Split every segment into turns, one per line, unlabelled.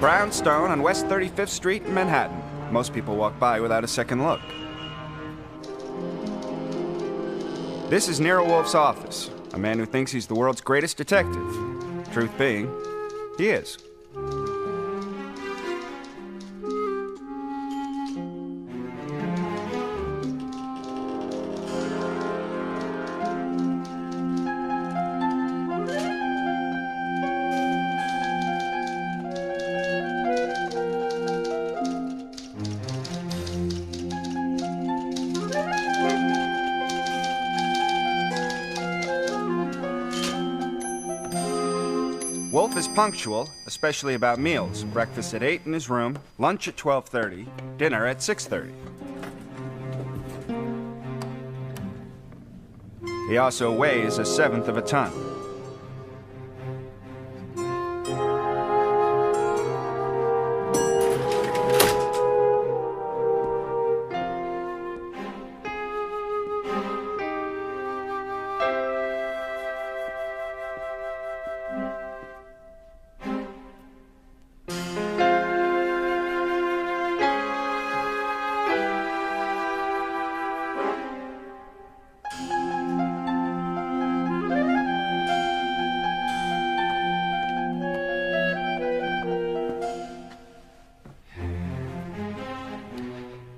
Brownstone on West 35th Street in Manhattan. Most people walk by without a second look. This is Nero Wolfe's office, a man who thinks he's the world's greatest detective. Truth being, he is. Wolfe is punctual, especially about meals. Breakfast at 8 in his room, lunch at 12:30, dinner at 6:30. He also weighs 1/7 of a ton.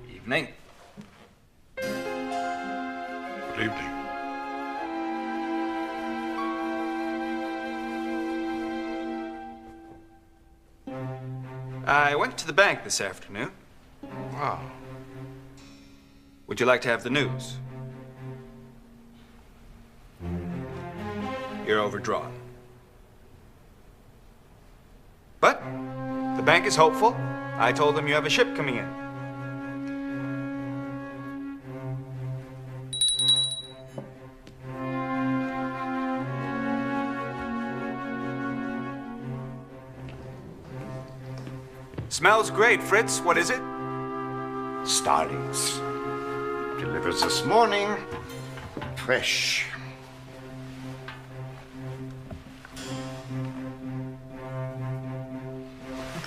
Evening.
Good evening.
I went to the bank this afternoon.
Wow.
Would you like to have the news? You're overdrawn. But the bank is hopeful. I told them you have a ship coming in. Smells great, Fritz. What is it?
Starlings. Delivered this morning. Fresh.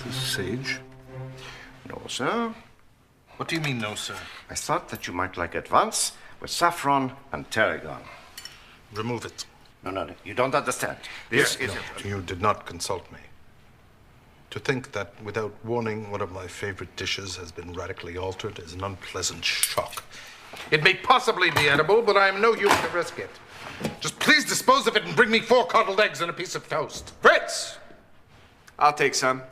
This is sage.
No, sir.
What do you mean, no, sir?
I thought that you might like advance with saffron and tarragon.
Remove it.
No, you don't understand. This is...
No, you did not consult me. To think that without warning, one of my favorite dishes has been radically altered is an unpleasant shock. It may possibly be edible, but I am no use to risk it. Just please dispose of it and bring me 4 coddled eggs and a piece of toast.
Fritz! I'll take some.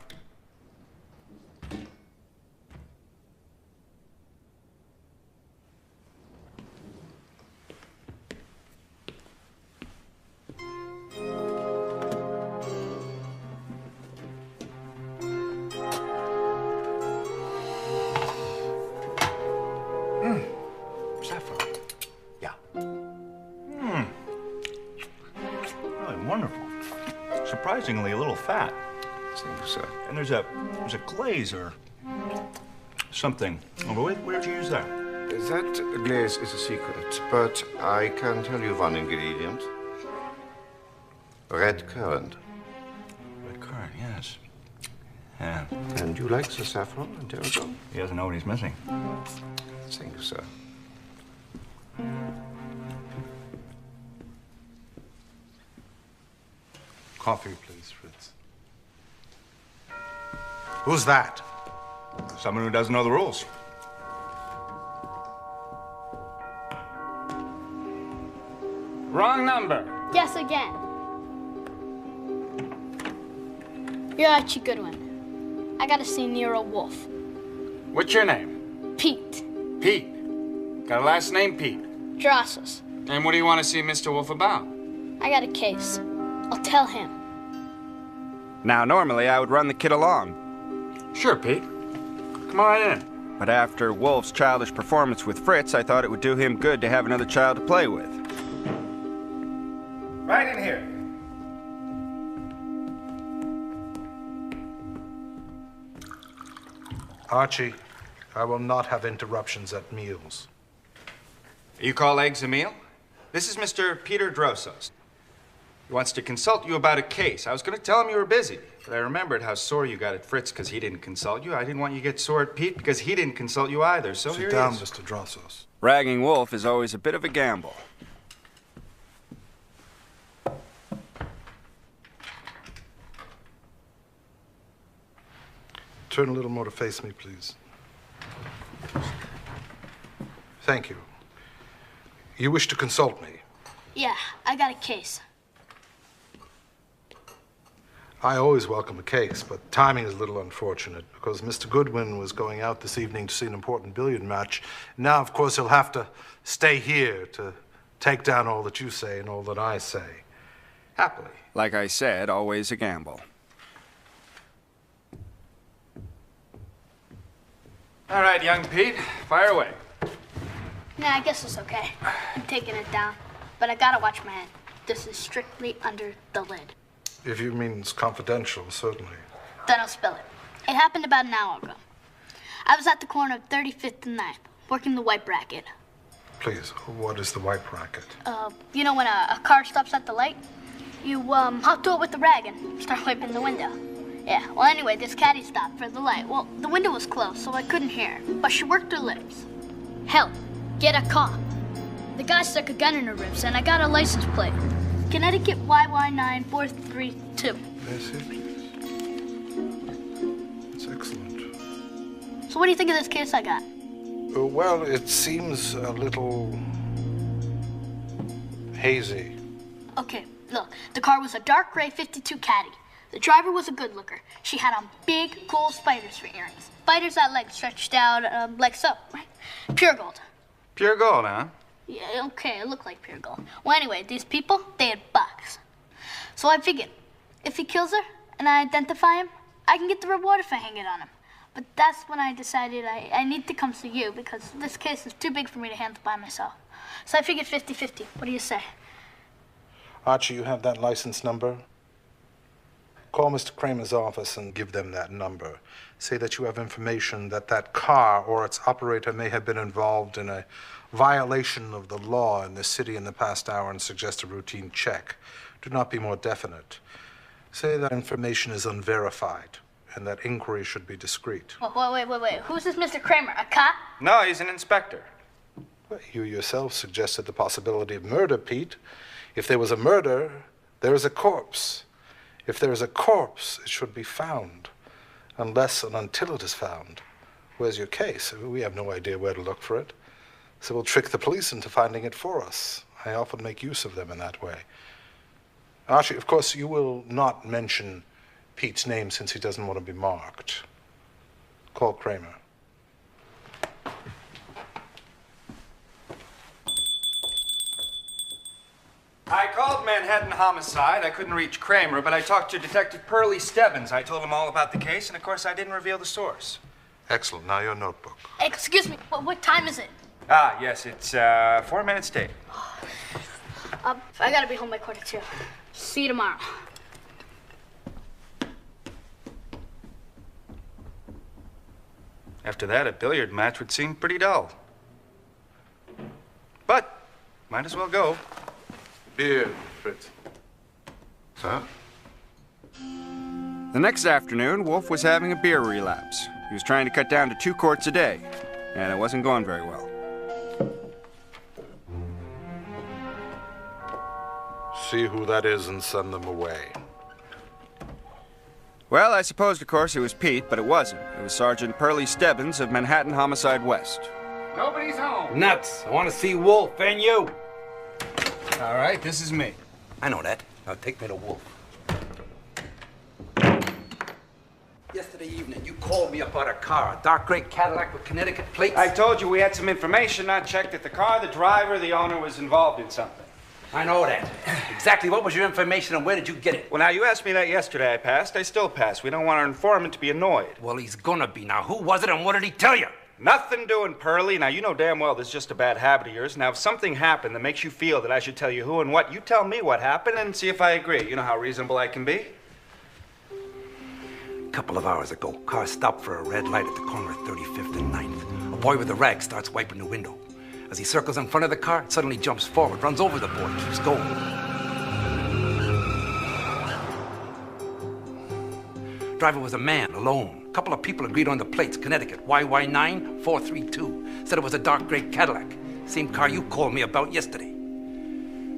Saffron. Yeah.
Really wonderful. Surprisingly a little fat.
Thank you, sir.
And there's a glaze or something. Oh, where'd you use that?
That glaze is a secret, but I can tell you one ingredient. Red currant.
Red currant, yes. Yeah.
And you like the saffron and tarragon?
He doesn't know what he's missing.
Thank you, sir.
Coffee, please, Fritz. Who's that?
Someone who doesn't know the rules.
Wrong number.
Guess again. You're actually a good one. I gotta see Nero Wolfe.
What's your name?
Pete.
Pete. Got a last name, Pete.
Drossos.
And what do you want to see Mr. Wolfe about?
I got a case. I'll tell him.
Now, normally I would run the kid along. Sure, Pete. Come on in. But after Wolfe's childish performance with Fritz, I thought it would do him good to have another child to play with. Right in here.
Archie, I will not have interruptions at meals.
You call eggs a meal? This is Mr. Peter Drossos. He wants to consult you about a case. I was going to tell him you were busy, but I remembered how sore you got at Fritz because he didn't consult you. I didn't want you to get sore at Pete because he didn't consult you either, so here he is.
Sit down, Mr. Drossos.
Ragging Wolfe is always a bit of a gamble.
Turn a little more to face me, please. Thank you. You wish to consult me?
Yeah, I got a case.
I always welcome a case, but timing is a little unfortunate because Mr. Goodwin was going out this evening to see an important billiard match. Now, of course, he'll have to stay here to take down all that you say and all that I say. Happily.
Like I said, always a gamble. All right, young Pete, fire away.
Nah, I guess it's okay. I'm taking it down. But I gotta watch my head. This is strictly under the lid.
If you mean it's confidential, certainly.
Then I'll spill it. It happened about an hour ago. I was at the corner of 35th and 9th, working the white bracket.
Please, what is the white bracket?
You know when a car stops at the light? You, hop to it with the rag and start wiping the window. Yeah, well, anyway, this caddy stopped for the light. Well, the window was closed, so I couldn't hear her. But she worked her lips. Hell, get a cop. The guy stuck a gun in her ribs, and I got a license plate. Connecticut YY9432.
May I see it, please? It's excellent.
So what do you think of this case I got?
Well, it seems a little hazy.
Okay, look, the car was a dark gray 52 Caddy. The driver was a good looker. She had on big gold spiders for earrings. Spiders that legs stretched out like so, right? Pure gold.
Pure gold, huh?
Yeah, okay, it looked like pure gold. Well, anyway, these people, they had bucks. So I figured, if he kills her and I identify him, I can get the reward if I hang it on him. But that's when I decided I need to come see you because this case is too big for me to handle by myself. So I figured 50-50. What do you say?
Archie, you have that license number? Call Mr. Kramer's office and give them that number. Say that you have information that that car or its operator may have been involved in a violation of the law in this city in the past hour and suggest a routine check. Do not be more definite. Say that information is unverified and that inquiry should be discreet.
Wait. Who's this Mr. Kramer? A cop?
No, he's an inspector.
Well, you yourself suggested the possibility of murder, Pete. If there was a murder, there is a corpse. If there is a corpse, it should be found. Unless and until it is found. Where's your case? We have no idea where to look for it. So we'll trick the police into finding it for us. I often make use of them in that way. Archie, of course, you will not mention Pete's name since he doesn't want to be marked. Call Kramer.
I called Manhattan Homicide. I couldn't reach Kramer, but I talked to Detective Pearlie Stebbins. I told him all about the case, and of course I didn't reveal the source.
Excellent. Now your notebook.
Excuse me, what time is it?
Ah, yes, it's 4 minutes to 8.
I gotta be home by 1:45. See you tomorrow.
After that, a billiard match would seem pretty dull. But, might as well go.
Beer, Fritz.
Sir?
The next afternoon, Wolfe was having a beer relapse. He was trying to cut down to 2 quarts a day, and it wasn't going very well.
See who that is and send them away.
Well, I supposed, of course, it was Pete, but it wasn't. It was Sergeant Pearlie Stebbins of Manhattan Homicide West.
Nobody's home. Nuts. I want to see Wolfe and you.
All right, this is me.
I know that. Now take me to Wolfe. Yesterday evening, you called me up about a car, a dark gray Cadillac with Connecticut plates.
I told you we had some information, not checked that the car, the driver, the owner was involved in something.
I know that. Exactly what was your information and where did you get it?
Well, now, you asked me that yesterday. I passed. I still pass. We don't want our informant to be annoyed.
Well, he's gonna be. Now, who was it and what did he tell you?
Nothing doing, Pearlie. Now, you know damn well this is just a bad habit of yours. Now, if something happened that makes you feel that I should tell you who and what, you tell me what happened and see if I agree. You know how reasonable I can be?
A couple of hours ago, car stopped for a red light at the corner of 35th and 9th. A boy with a rag starts wiping the window. As he circles in front of the car, it suddenly jumps forward, runs over the boy, keeps going. Driver was a man, alone. A couple of people agreed on the plates, Connecticut, YY9432. Said it was a dark gray Cadillac. Same car you called me about yesterday.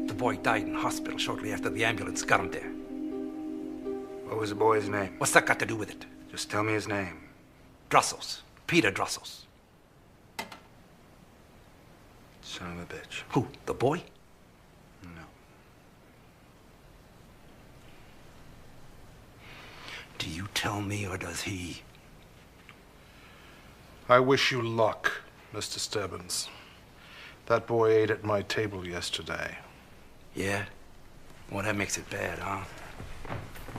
The boy died in hospital shortly after the ambulance got him there.
What was the boy's name?
What's that got to do with it?
Just tell me his name.
Drussells. Peter Drussells.
Son of a bitch.
Who? The boy?
No.
Do you tell me, or does he?
I wish you luck, Mr. Stebbins. That boy ate at my table yesterday.
Yeah? Well, that makes it bad, huh?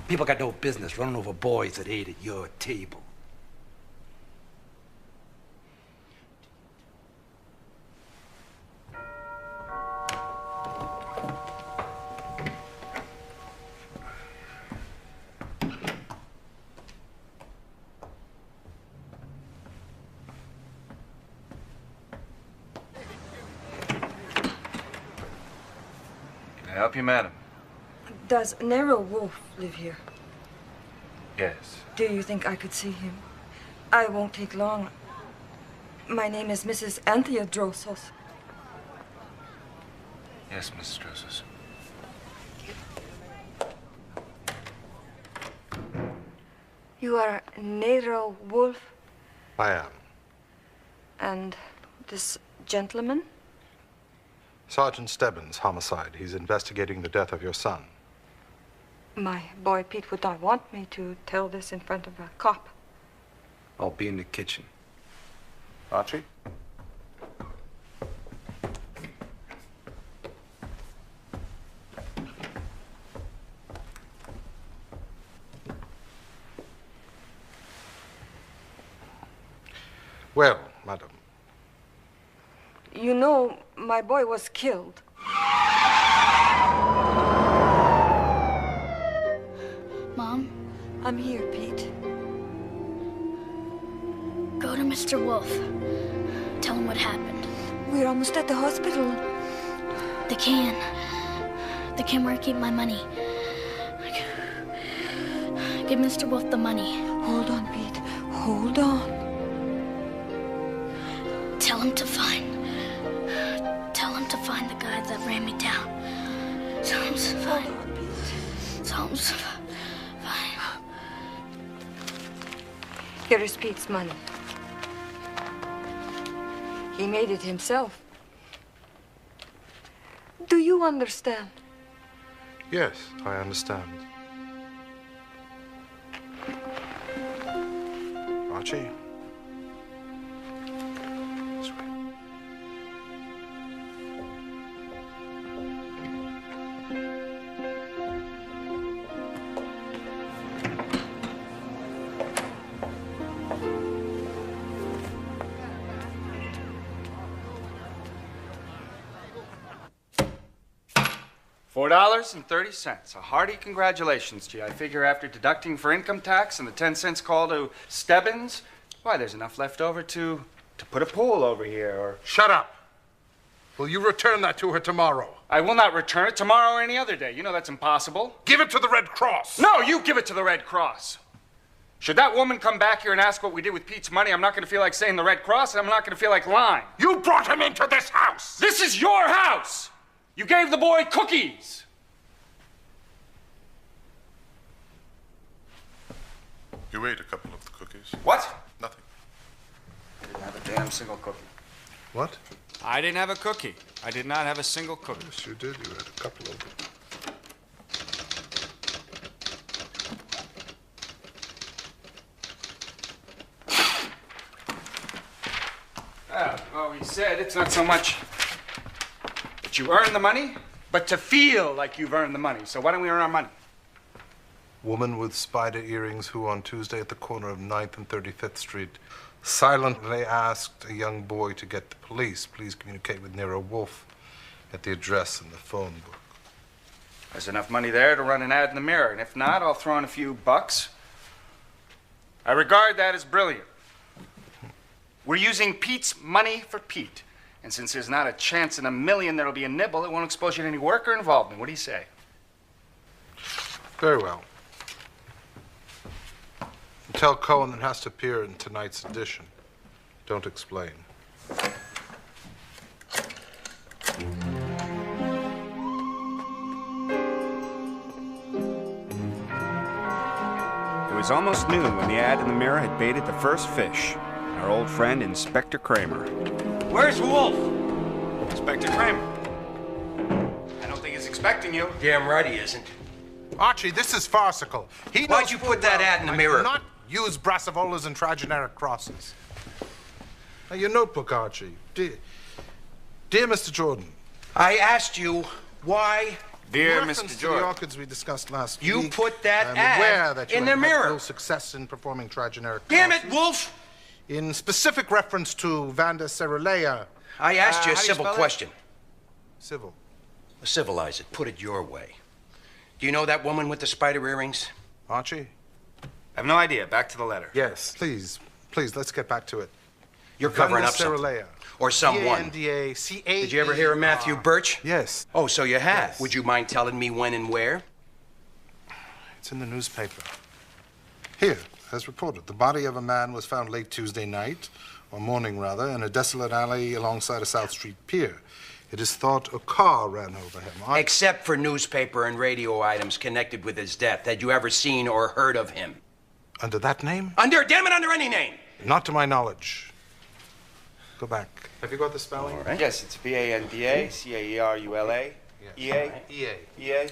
People got no business running over boys that ate at your table.
Can I help you, madam?
Does Nero Wolfe live here?
Yes.
Do you think I could see him? I won't take long. My name is Mrs. Anthea Drossos.
Yes, Mrs. Drossos.
You are Nero Wolfe?
I am.
And this gentleman?
Sergeant Stebbins, homicide. He's investigating the death of your son.
My boy Pete would not want me to tell this in front of a cop.
I'll be in the kitchen.
Archie? Well, madam.
You know, my boy was killed.
Mom,
I'm here, Pete.
go to Mr. Wolfe. Tell him what happened.
We're almost at the hospital.
The can. The can where I keep my money. Give Mr. Wolfe the money.
Hold on, Pete. Hold on.
Tell him to find the guy that ran me down. Tell him to find. Tell him to find.
Here is Pete's money. He made it himself. Do you understand?
Yes, I understand. Archie? This way.
$4.30. A hearty congratulations to you. I figure after deducting for income tax and the 10 cents call to Stebbins, why, there's enough left over to put a pool over here, or...
Shut up! Will you return that to her tomorrow?
I will not return it tomorrow or any other day. You know that's impossible.
Give it to the Red Cross!
No, you give it to the Red Cross. Should that woman come back here and ask what we did with Pete's money, I'm not going to feel like saying the Red Cross, and I'm not going to feel like lying.
You brought him into this house!
This is your house! You gave the boy cookies!
You ate a couple of the cookies.
What?
Nothing.
I didn't have a damn single cookie.
What?
I didn't have a cookie. I did not have a single cookie.
Yes, you did. You had a couple of them.
Well, he said it's not so much that you earn the money, but to feel like you've earned the money. So why don't we earn our money?
Woman with spider earrings who on Tuesday at the corner of 9th and 35th Street silently asked a young boy to get the police. Please communicate with Nero Wolfe at the address in the phone book.
There's enough money there to run an ad in the Mirror, and if not, I'll throw in a few bucks. I regard that as brilliant. We're using Pete's money for Pete. And since there's not a chance in a million there'll be a nibble, it won't expose you to any work or involvement. What do you say?
Very well. Tell Cohen it has to appear in tonight's edition. Don't explain.
It was almost noon when the ad in the Mirror had baited the first fish. Our old friend, Inspector Kramer.
Where's Wolfe?
Inspector Kramer. I don't think he's expecting you.
Damn right he isn't.
Archie, this is farcical. He
Why'd
knows
you
full
put that
well
ad in the
I
Mirror?
do not use brassavolas and trigeneric crosses. Now, your notebook, Archie. Dear Mr. Jordan.
I asked you why
Dear
In reference
Mr.
to the
Jordan.
orchids we discussed last
you
week,
put that
I'm
ad
aware that you
in the
have had
Mirror.
no success in performing trigeneric
Damn it,
crosses.
Wolfe!
In specific reference to Vanda Cerulea.
I asked you a
how do you
civil
spell it?
question.
Civil.
Civilize it. Put it your way. Do you know that woman with the spider earrings?
Archie?
I have no idea. Back to the letter.
Yes. Please, let's get back to it.
You're covering up
Vanda
something.
Cerulea.
Or someone.
V-A-N-D-A-C-A.
Did you ever hear of Matthew Birch?
Yes.
Oh, so you have.
Yes.
Would you mind telling me when and where?
It's in the newspaper. Here, as reported, the body of a man was found late Tuesday night, or morning rather, in a desolate alley alongside a South Street pier. It is thought a car ran over him.
Except for newspaper and radio items connected with his death. Had you ever seen or heard of him?
Under that name?
Damn it, under any name.
Not to my knowledge. Go back. Have you got the spelling?
All right.
Yes, it's V-A-N-D-A-C-A-E-R-U-L-A.
Yes.
E-A?
E-A.
E-A?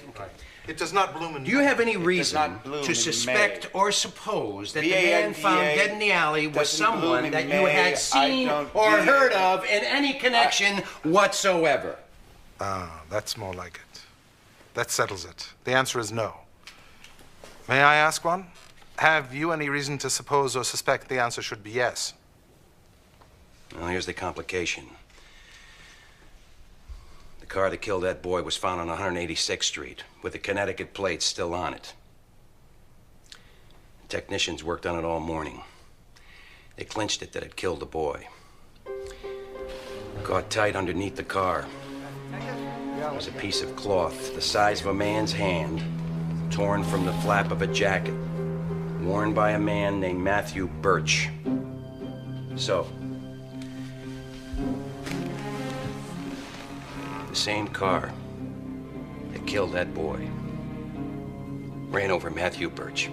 It does not bloom in
Do you have any
does
reason
not bloom
to
in
suspect
May.
or suppose that the man
V-A-N-D-A
found dead in the alley was
doesn't bloom
someone
in
that you
May.
had
I
seen
don't
or
get
heard
it.
of in any connection whatsoever?
Ah, that's more like it. That settles it. The answer is no. May I ask one? Have you any reason to suppose or suspect the answer should be yes?
Well, here's the complication. The car that killed that boy was found on 186th Street, with the Connecticut plates still on it. Technicians worked on it all morning. They clinched it that it killed the boy. Caught tight underneath the car was a piece of cloth the size of a man's hand, torn from the flap of a jacket, worn by a man named Matthew Birch. So, the same car that killed that boy ran over Matthew Birch.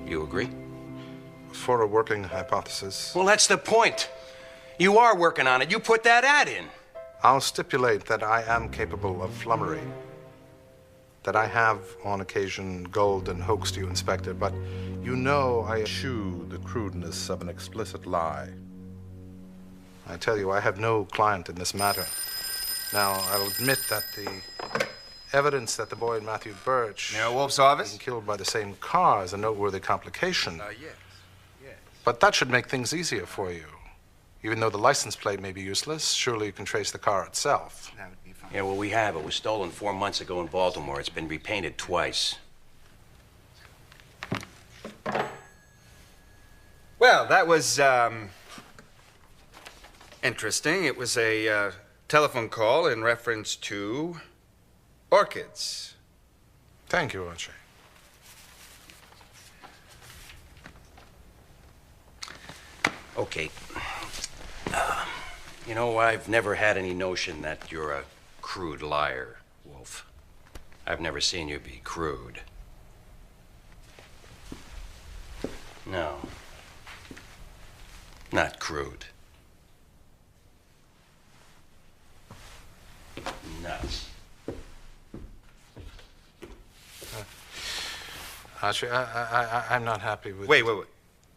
You agree?
For a working hypothesis,
Well, that's the point. You are working on it. You put that ad in.
I'll stipulate that I am capable of flummery. That I have, on occasion, gulled and hoaxed you, Inspector, but you know I eschew the crudeness of an explicit lie. I tell you, I have no client in this matter. Now, I'll admit that the evidence that the boy and Matthew Birch
Nero Wolfe's
being
office?
killed by the same car is a noteworthy complication.
Yes.
But that should make things easier for you. Even though the license plate may be useless, surely you can trace the car itself.
That would be fine.
Yeah, well, we have. It was stolen 4 months ago in Baltimore. It's been repainted twice.
Well, that was, interesting. It was a, telephone call in reference to orchids.
Thank you, Archie.
Okay. You know, I've never had any notion that you're a crude liar, Wolfe. I've never seen you be crude. No. Not crude. Nuts.
Archie, I'm not happy with...
Wait.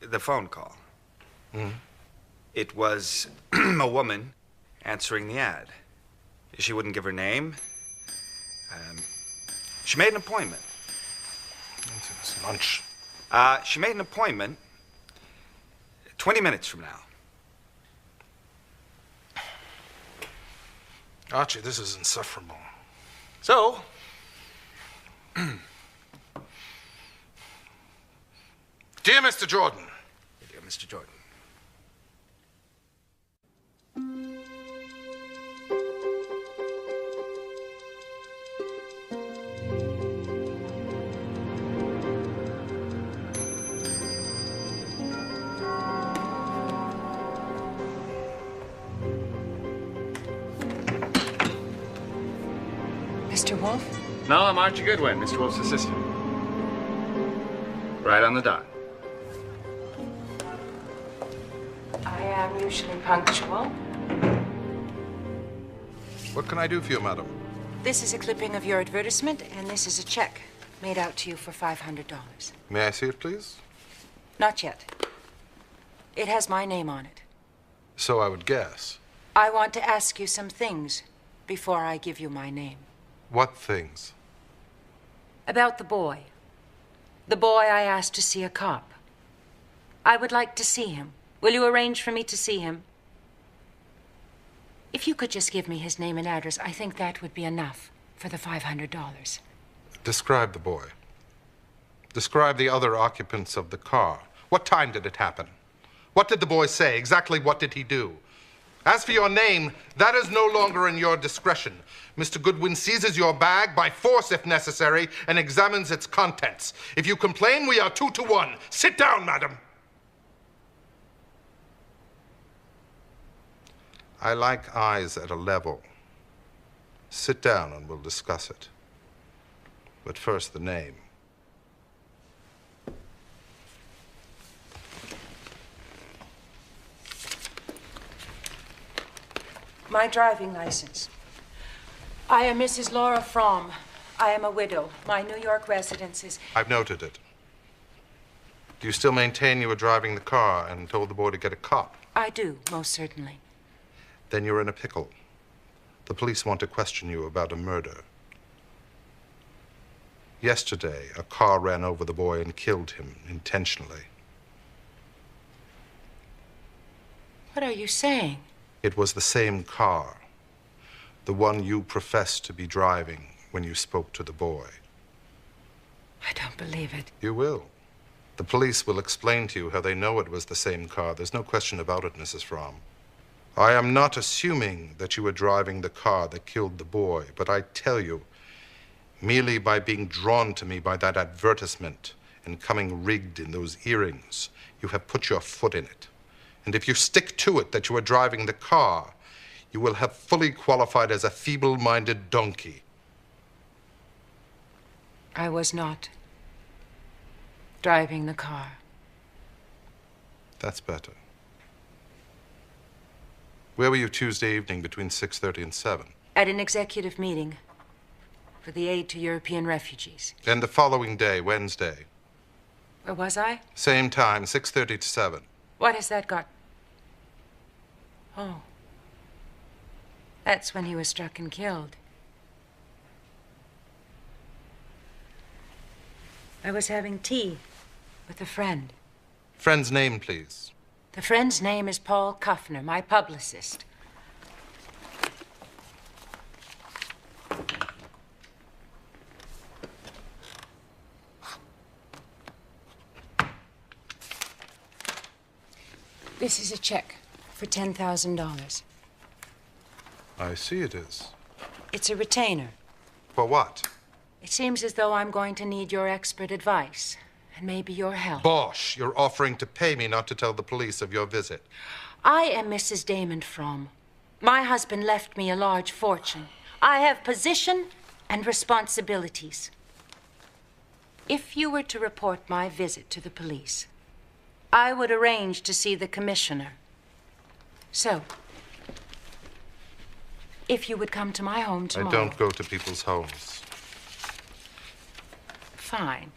The phone call.
Hmm?
It was a woman answering the ad. She wouldn't give her name. She made an appointment.
It's lunch.
She made an appointment 20 minutes from now.
Archie, this is insufferable.
So,
Dear Mr. Jordan.
dear Mr. Jordan.
Mr. Wolfe?
No, I'm Archie Goodwin, Mr. Wolfe's assistant. Right on the dot.
I am usually punctual.
What can I do for you, madam?
This is a clipping of your advertisement, and this is a check made out to you for $500.
May I see it, please?
Not yet. It has my name on it.
So I would guess.
I want to ask you some things before I give you my name.
What things?
About the boy. The boy I asked to see a cop. I would like to see him. Will you arrange for me to see him? If you could just give me his name and address, I think that would be enough for the $500.
Describe the boy. Describe the other occupants of the car. What time did it happen? What did the boy say? Exactly what did he do? As for your name, that is no longer in your discretion. Mr. Goodwin seizes your bag by force if necessary and examines its contents. If you complain, we are 2 to 1. Sit down, madam. I like eyes at a level. Sit down and we'll discuss it. But first, the name.
My driving license. I am Mrs. Laura Fromm. I am a widow. My New York residence is...
I've noted it. Do you still maintain you were driving the car and told the boy to get a cop?
I do, most certainly.
Then you're in a pickle. The police want to question you about a murder. Yesterday, a car ran over the boy and killed him intentionally.
What are you saying?
It was the same car, the one you professed to be driving when you spoke to the boy.
I don't believe it.
You will. The police will explain to you how they know it was the same car. There's no question about it, Mrs. Fromm. I am not assuming that you were driving the car that killed the boy, but I tell you, merely by being drawn to me by that advertisement and coming rigged in those earrings, you have put your foot in it. And if you stick to it that you were driving the car, you will have fully qualified as a feeble-minded donkey.
I was not driving the car.
That's better. Where were you Tuesday evening between 6:30 and 7?
At an executive meeting for the aid to European refugees.
And the following day, Wednesday?
Where was I?
Same time, 6:30 to 7.
What has that got? Oh. That's when he was struck and killed. I was having tea with a friend.
Friend's name, please.
The friend's name is Paul Kuffner, my publicist. This is a check for $10,000.
I see it is.
It's a retainer.
For what?
It seems as though I'm going to need your expert advice and maybe your help.
Bosh! You're offering to pay me not to tell the police of your visit.
I am Mrs. Damon Fromm. My husband left me a large fortune. I have position and responsibilities. If you were to report my visit to the police, I would arrange to see the commissioner. So, if you would come to my home tomorrow...
I don't go to people's homes.
Fine.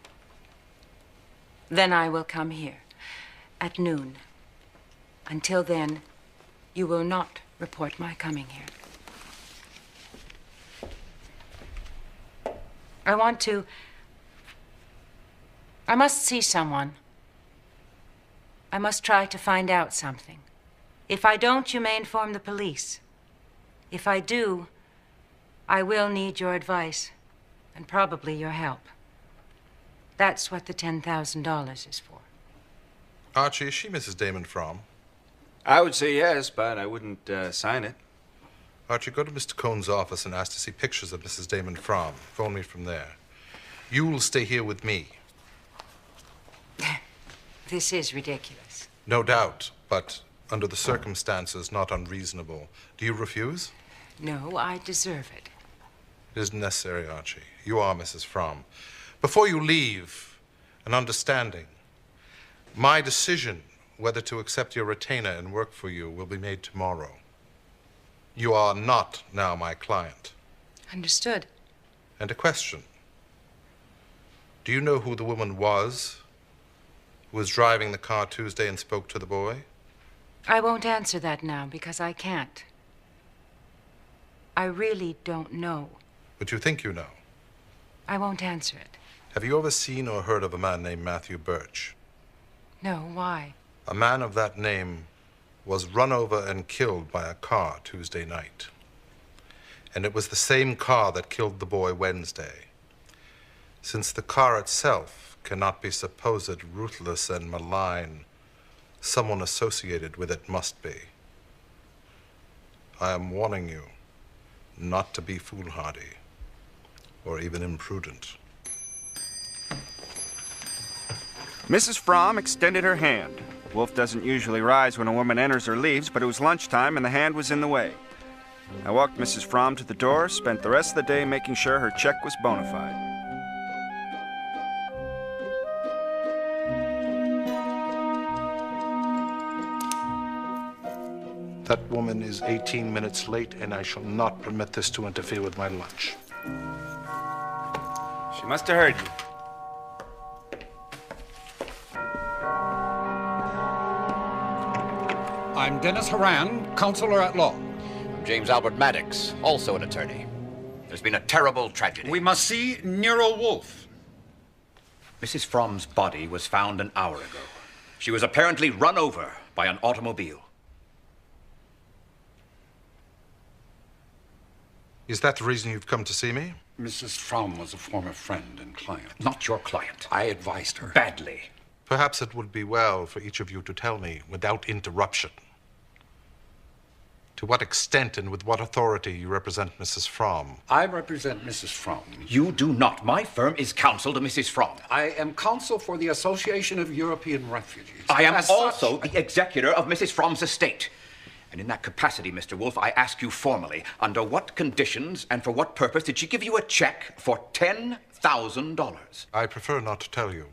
Then I will come here at noon. Until then, you will not report my coming here. I must see someone. I must try to find out something. If I don't, you may inform the police. If I do, I will need your advice and probably your help. That's what the $10,000 is for.
Archie, is she Mrs. Damon Fromm?
I would say yes, but I wouldn't sign it.
Archie, go to Mr. Cohn's office and ask to see pictures of Mrs. Damon Fromm. Phone me from there. You will stay here with me.
This is ridiculous.
No doubt, but under the circumstances, not unreasonable. Do you refuse?
No, I deserve it.
It isn't necessary, Archie. You are Mrs. Fromm. Before you leave, an understanding. My decision whether to accept your retainer and work for you will be made tomorrow. You are not now my client.
Understood.
And a question. Do you know who the woman was who was driving the car Tuesday and spoke to the boy?
I won't answer that now because I can't. I really don't know.
But you think you know?
I won't answer it.
Have you ever seen or heard of a man named Matthew Birch?
No, why?
A man of that name was run over and killed by a car Tuesday night. And it was the same car that killed the boy Wednesday. Since the car itself cannot be supposed ruthless and malign, someone associated with it must be. I am warning you not to be foolhardy or even imprudent.
Mrs. Fromm extended her hand. Wolfe doesn't usually rise when a woman enters or leaves, but it was lunchtime and the hand was in the way. I walked Mrs. Fromm to the door, spent the rest of the day making sure her check was bona fide.
That woman is 18 minutes late, and I shall not permit this to interfere with my lunch.
She must have heard you.
I'm Dennis Horan, counselor at law.
I'm James Albert Maddox, also an attorney. There's been a terrible tragedy.
We must see Nero Wolfe.
Mrs. Fromm's body was found an hour ago. She was apparently run over by an automobile.
Is that the reason you've come to see me?
Mrs. Fromm was a former friend and client.
Not your client.
I advised her.
Badly.
Perhaps it would be well for each of you to tell me, without interruption, to what extent and with what authority you represent Mrs. Fromm.
I represent Mrs. Fromm.
You do not. My firm is counsel to Mrs. Fromm.
I am counsel for the Association of European Refugees.
I am also the executor of Mrs. Fromm's estate. And in that capacity, Mr. Wolfe, I ask you formally, under what conditions and for what purpose did she give you a check for $10,000?
I prefer not to tell you.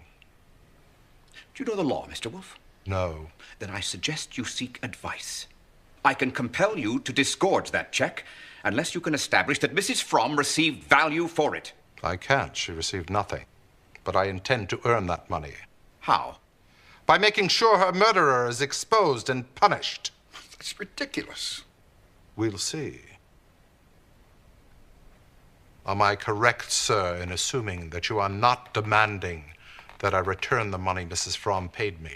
Do you know the law, Mr. Wolfe?
No.
Then I suggest you seek advice. I can compel you to disgorge that check unless you can establish that Mrs. Fromm received value for it.
I can't. She received nothing. But I intend to earn that money.
How?
By making sure her murderer is exposed and punished.
That's ridiculous.
We'll see. Am I correct, sir, in assuming that you are not demanding that I return the money Mrs. Fromm paid me?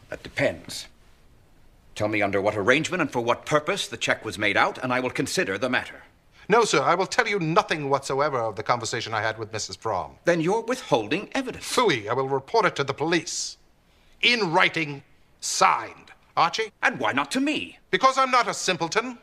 That depends. Tell me under what arrangement and for what purpose the check was made out, and I will consider the matter.
No, sir, I will tell you nothing whatsoever of the conversation I had with Mrs. Fromm.
Then you're withholding evidence.
Phooey, I will report it to the police. In writing, signed. Archie?
And why not to me?
Because I'm not a simpleton.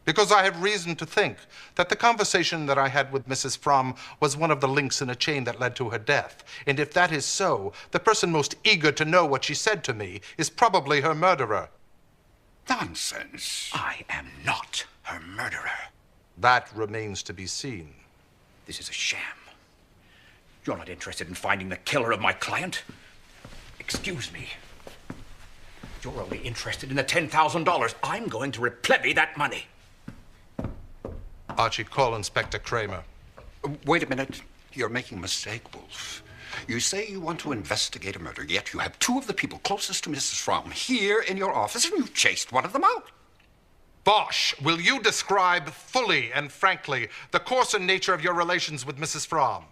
Because I have reason to think that the conversation that I had with Mrs. Fromm was one of the links in a chain that led to her death. And if that is so, the person most eager to know what she said to me is probably her murderer.
Nonsense.
I am not her murderer.
That remains to be seen.
This is a sham. You're not interested in finding the killer of my client? Excuse me. You're only interested in the $10,000. I'm going to replevy that money.
Archie, call Inspector Kramer.
Wait a minute. You're making a mistake, Wolfe. You say you want to investigate a murder, yet you have two of the people closest to Mrs. Fromm here in your office, and you chased one of them out.
Bosch, will you describe fully and frankly the course and nature of your relations with Mrs. Fromm?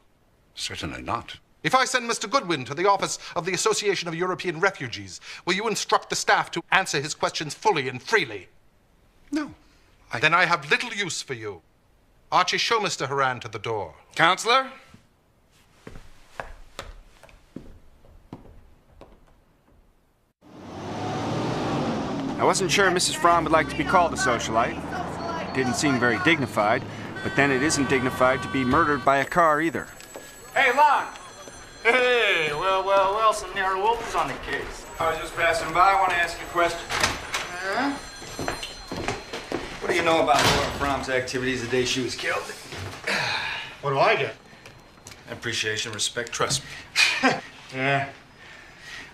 Certainly not.
If I send Mr. Goodwin to the office of the Association of European Refugees, will you instruct the staff to answer his questions fully and freely?
No.
Then I have little use for you. Archie, show Mr. Horan to the door.
Counselor? I wasn't sure Mrs. Fromm would like to be called a socialite. It didn't seem very dignified, but then it isn't dignified to be murdered by a car either.
Hey, Lon! Hey, well, some Nero Wolfe is on the case.
I was just passing by. I want to ask you a question.
What are
do you know about Laura Fromm's activities the day she was killed?
What do I get?
Appreciation, respect, trust me.
Yeah.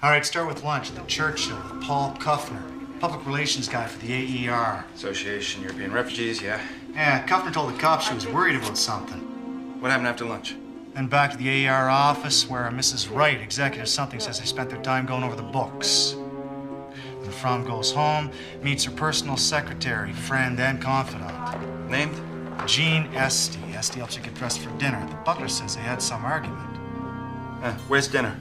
All right, start with lunch. The Churchill with Paul Kuffner, public relations guy for the AER.
Association European Refugees, yeah.
Yeah, Kuffner told the cops she was worried about something.
What happened after lunch?
Then back to the AER office where Mrs. Wright, executive something, says they spent their time going over the books. Then Fromm goes home, meets her personal secretary, friend, and confidant.
Named?
Jean Esty. Esty helps you get dressed for dinner. The butler says they had some argument.
Where's dinner?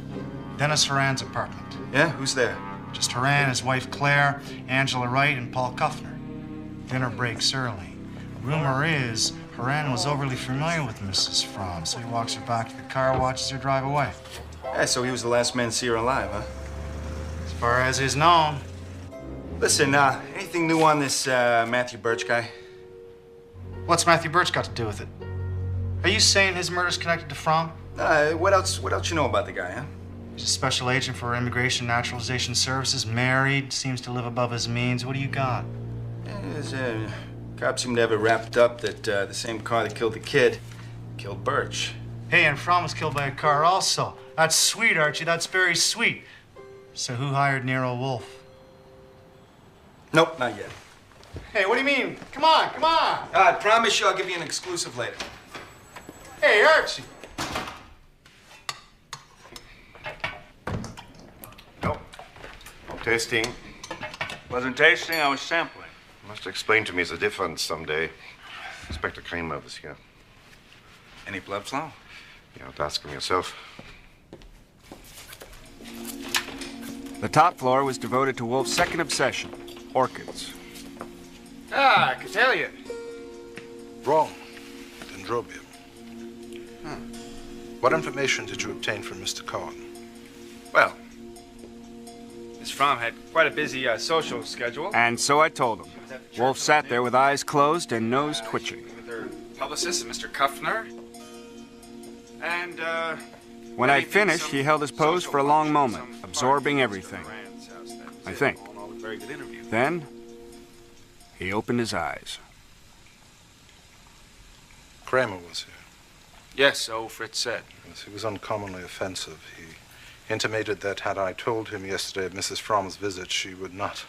Dennis Horan's apartment.
Yeah, who's there?
Just Horan, his wife Claire, Angela Wright, and Paul Kuffner. Dinner breaks early. Rumor is Horan was overly familiar with Mrs. Fromm, so he walks her back to the car, watches her drive away.
Yeah, so he was the last man to see her alive, huh?
As far as is known.
Listen, anything new on this Matthew Birch guy?
What's Matthew Birch got to do with it? Are you saying his murder's connected to Fromm?
What else you know about the guy, huh?
He's a special agent for Immigration Naturalization Services, married, seems to live above his means. What do you got?
Cops seem to have it wrapped up that the same car that killed the kid killed Birch.
Hey, and Fromm was killed by a car also. That's sweet, Archie. That's very sweet. So who hired Nero Wolfe?
Nope, not yet.
Hey, what do you mean? Come on, come on.
I promise you I'll give you an exclusive later.
Hey, Archie.
No. Tasting.
Wasn't tasting, I was sampling.
You must explain to me the difference someday. Inspector Kramer was here.
Any blood flow?
You have to ask him yourself.
The top floor was devoted to Wolfe's second obsession, orchids.
I can tell you. Wrong. Dendrobium. What information did you obtain from Mr. Cohen?
Well, Miss Fromm had quite a busy social schedule. And so I told him. Wolfe sat there with eyes closed and nose twitching. With her publicist, Mr. Kuffner. And, when I finished, he held his pose for a long moment, absorbing everything. I think. Then, he opened his eyes.
Kramer was here.
Yes, so Fritz said.
Yes, he was uncommonly offensive. He intimated that had I told him yesterday of Mrs. Fromm's visit, she would not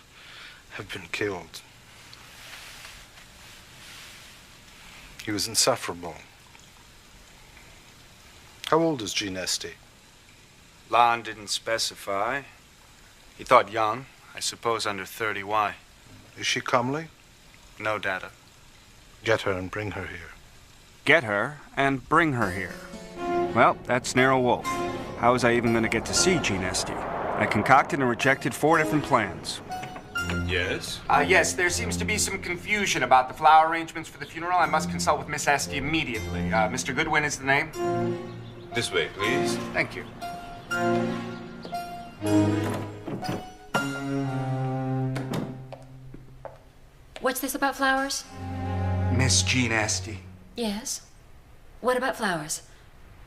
have been killed. He was insufferable. How old is Jean Esty?
Lon didn't specify. He thought young. I suppose under 30. Why?
Is she comely?
No data.
Get her and bring her here.
Get her and bring her here. Well, that's Nero Wolfe. How was I even going to get to see Jean Esty? I concocted and rejected 4 different plans.
Yes?
Yes, there seems to be some confusion about the flower arrangements for the funeral. I must consult with Miss Esty immediately. Mr. Goodwin is the name?
This way, please.
Thank you.
What's this about flowers?
Miss Jean Esty.
Yes. What about flowers?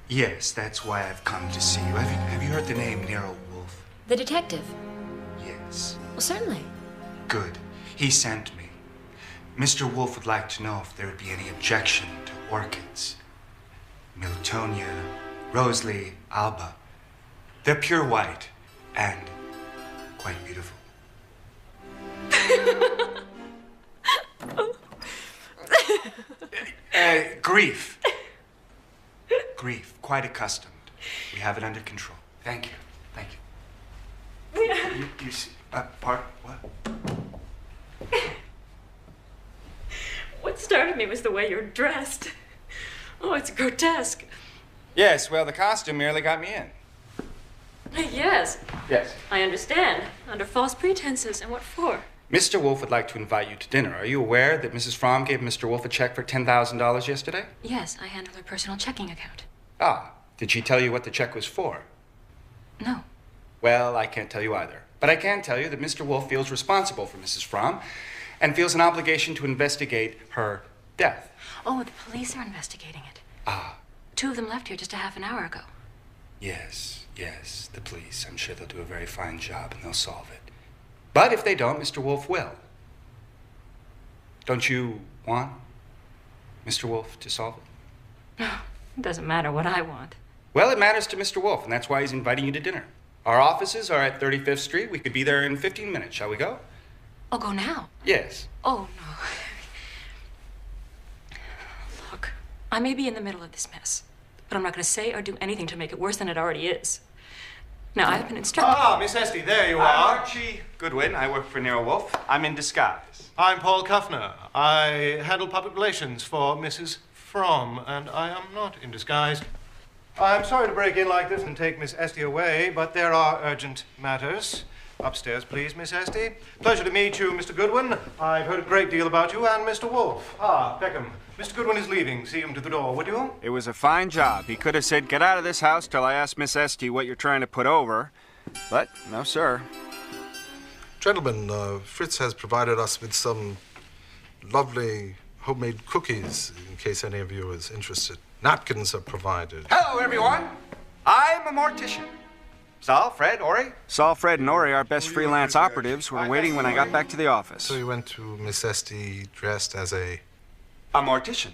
Yes, that's why I've come to see you. Have you heard the name Nero Wolfe?
The detective?
Yes.
Well, certainly.
Good. He sent me. Mr. Wolfe would like to know if there would be any objection to orchids. Miltonia, Rosalie, Alba. They're pure white and quite beautiful. Grief. Grief. Quite accustomed. We have it under control. Thank you. Thank you. You see, what?
What started me was the way you're dressed. Oh, it's grotesque.
Yes, well, the costume merely got me in.
Yes.
Yes.
I understand. Under false pretenses. And what for?
Mr. Wolfe would like to invite you to dinner. Are you aware that Mrs. Fromm gave Mr. Wolfe a check for $10,000 yesterday?
Yes, I handle her personal checking account.
Ah, did she tell you what the check was for?
No.
Well, I can't tell you either. But I can tell you that Mr. Wolfe feels responsible for Mrs. Fromm and feels an obligation to investigate her death.
Oh, the police are investigating it.
Ah.
2 of them left here just a half an hour ago.
Yes, the police. I'm sure they'll do a very fine job and they'll solve it. But if they don't, Mr. Wolfe will.
Don't you want Mr. Wolfe to solve it?
No, it doesn't matter what I want.
Well, it matters to Mr. Wolfe, and that's why he's inviting you to dinner. Our offices are at 35th Street. We could be there in 15 minutes. Shall we go?
I'll go now.
Yes.
Oh, no. Look, I may be in the middle of this mess, but I'm not going to say or do anything to make it worse than it already is. Now, I've been instructed...
Ah, Miss Esty, there you
I'm
are.
Archie Goodwin. I work for Nero Wolfe. I'm in disguise.
I'm Paul Kuffner. I handle public relations for Mrs. Fromm, and I am not in disguise. I'm sorry to break in like this and take Miss Esty away, but there are urgent matters. Upstairs, please, Miss Esty. Pleasure to meet you, Mr. Goodwin. I've heard a great deal about you and Mr. Wolfe. Ah, Peckham. Mr. Goodwin is leaving. See him to the door, would you?
It was a fine job. He could have said, "Get out of this house till I ask Miss Esty what you're trying to put over." But, no, sir.
Gentlemen, Fritz has provided us with some lovely homemade cookies, in case any of you is interested. Napkins are provided.
Hello, everyone. I'm a mortician. Saul, Fred, Ori? Saul, Fred, and Ori, our best freelance operatives, were waiting when I got back to the office.
So you went to Miss Esty dressed as a
mortician.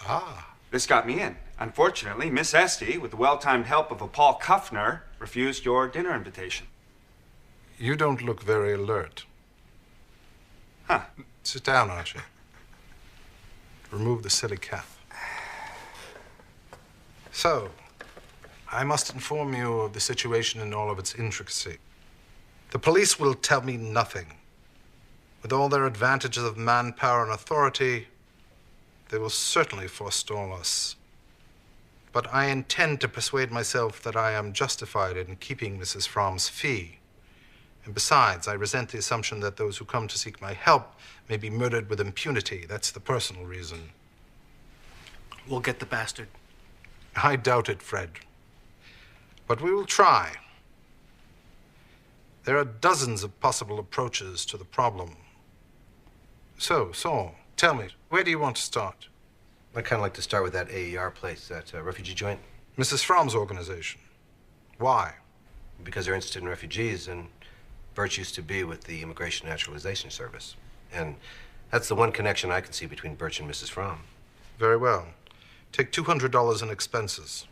Ah.
This got me in. Unfortunately, Miss Esty, with the well-timed help of a Paul Kuffner, refused your dinner invitation.
You don't look very alert.
Huh.
Sit down, Archie. Remove the silly cap. So, I must inform you of the situation in all of its intricacy. The police will tell me nothing. With all their advantages of manpower and authority, they will certainly forestall us. But I intend to persuade myself that I am justified in keeping Mrs. Fromm's fee. And besides, I resent the assumption that those who come to seek my help may be murdered with impunity. That's the personal reason.
We'll get the bastard.
I doubt it, Fred. But we will try. There are dozens of possible approaches to the problem. So, Saul, tell me, where do you want to start?
I'd kind of like to start with that AER place, that refugee joint.
Mrs. Fromm's organization. Why?
Because they're interested in refugees, and Birch used to be with the Immigration Naturalization Service. And that's the one connection I can see between Birch and Mrs. Fromm.
Very well. Take $200 in expenses.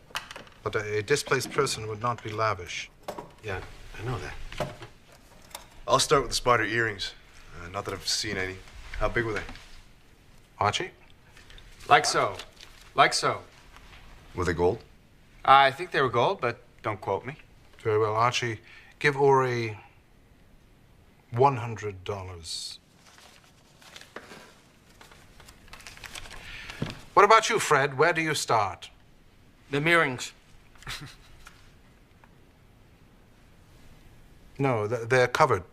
But a displaced person would not be lavish.
Yeah, I know that.
I'll start with the spider earrings. Not that I've seen any. How big were they?
Archie?
Like so. Like so.
Were they gold?
I think they were gold, but don't quote me.
Very well, Archie. Give Ori $100. What about you, Fred? Where do you start?
The earrings.
No, they're covered.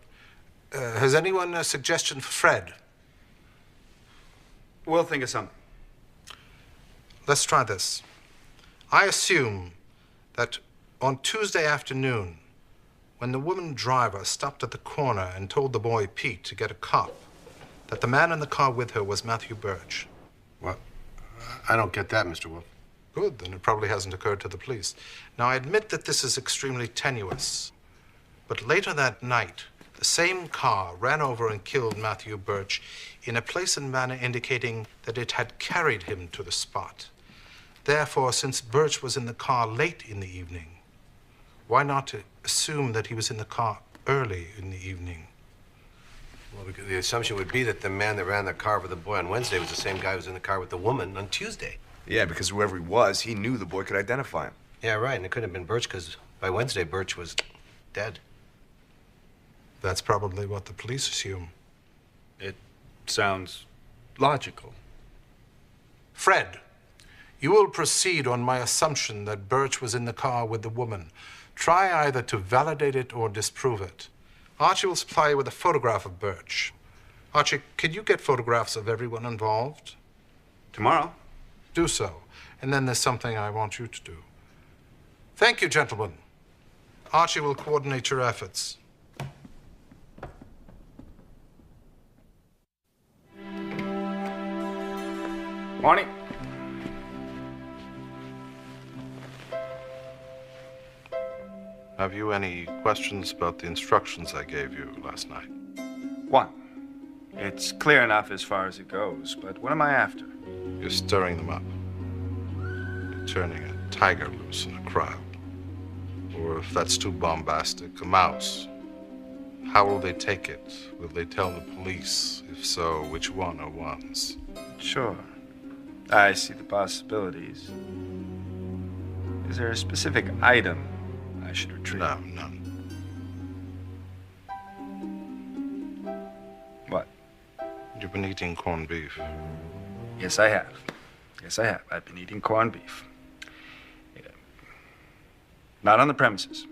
Has anyone a suggestion for Fred?
We'll think of something.
Let's try this. I assume that on Tuesday afternoon, when the woman driver stopped at the corner and told the boy Pete to get a cop, that the man in the car with her was Matthew Birch.
What? I don't get that, Mr. Wolfe.
Good, then it probably hasn't occurred to the police. Now, I admit that this is extremely tenuous. But later that night, the same car ran over and killed Matthew Birch in a place and manner indicating that it had carried him to the spot. Therefore, since Birch was in the car late in the evening, why not assume that he was in the car early in the evening?
Well, because the assumption would be that the man that ran the car with the boy on Wednesday was the same guy who was in the car with the woman on Tuesday.
Yeah, because whoever he was, he knew the boy could identify him.
Yeah, right, and it couldn't have been Birch because by Wednesday, Birch was dead.
That's probably what the police assume.
It sounds logical.
Fred, you will proceed on my assumption that Birch was in the car with the woman. Try either to validate it or disprove it. Archie will supply you with a photograph of Birch. Archie, can you get photographs of everyone involved?
Tomorrow.
Do so. And then there's something I want you to do. Thank you, gentlemen. Archie will coordinate your efforts.
Morning.
Have you any questions about the instructions I gave you last night?
One. It's clear enough as far as it goes, but what am I after?
You're stirring them up. You're turning a tiger loose in a crowd. Or if that's too bombastic, a mouse. How will they take it? Will they tell the police? If so, which one are ones?
Sure. I see the possibilities. Is there a specific item I should retrieve?
No, none.
What?
You've been eating corned beef.
Yes, I have. Yes, I have. I've been eating corned beef. Yeah. Not on the premises.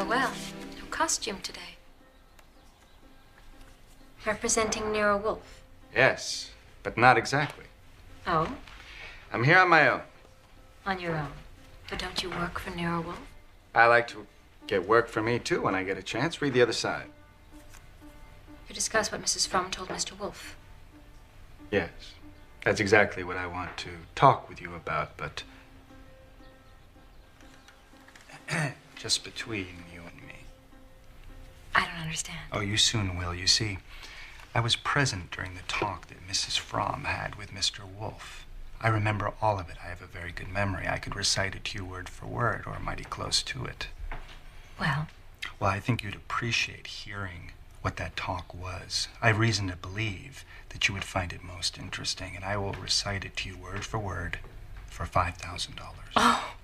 Well, no costume today. Representing Nero Wolfe.
Yes, but not exactly.
Oh?
I'm here on my own.
On your own. But don't you work for Nero Wolfe?
I like to get work for me, too, when I get a chance. Read the other side.
You discuss what Mrs. Fromm told Mr. Wolfe.
Yes. That's exactly what I want to talk with you about, but just between you and me.
I don't understand.
Oh, you soon will. You see, I was present during the talk that Mrs. Fromm had with Mr. Wolfe. I remember all of it. I have a very good memory. I could recite it to you word for word, or mighty close to it.
Well?
Well, I think you'd appreciate hearing what that talk was. I have reason to believe that you would find it most interesting, and I will recite it to you word for word for $5,000.
Oh!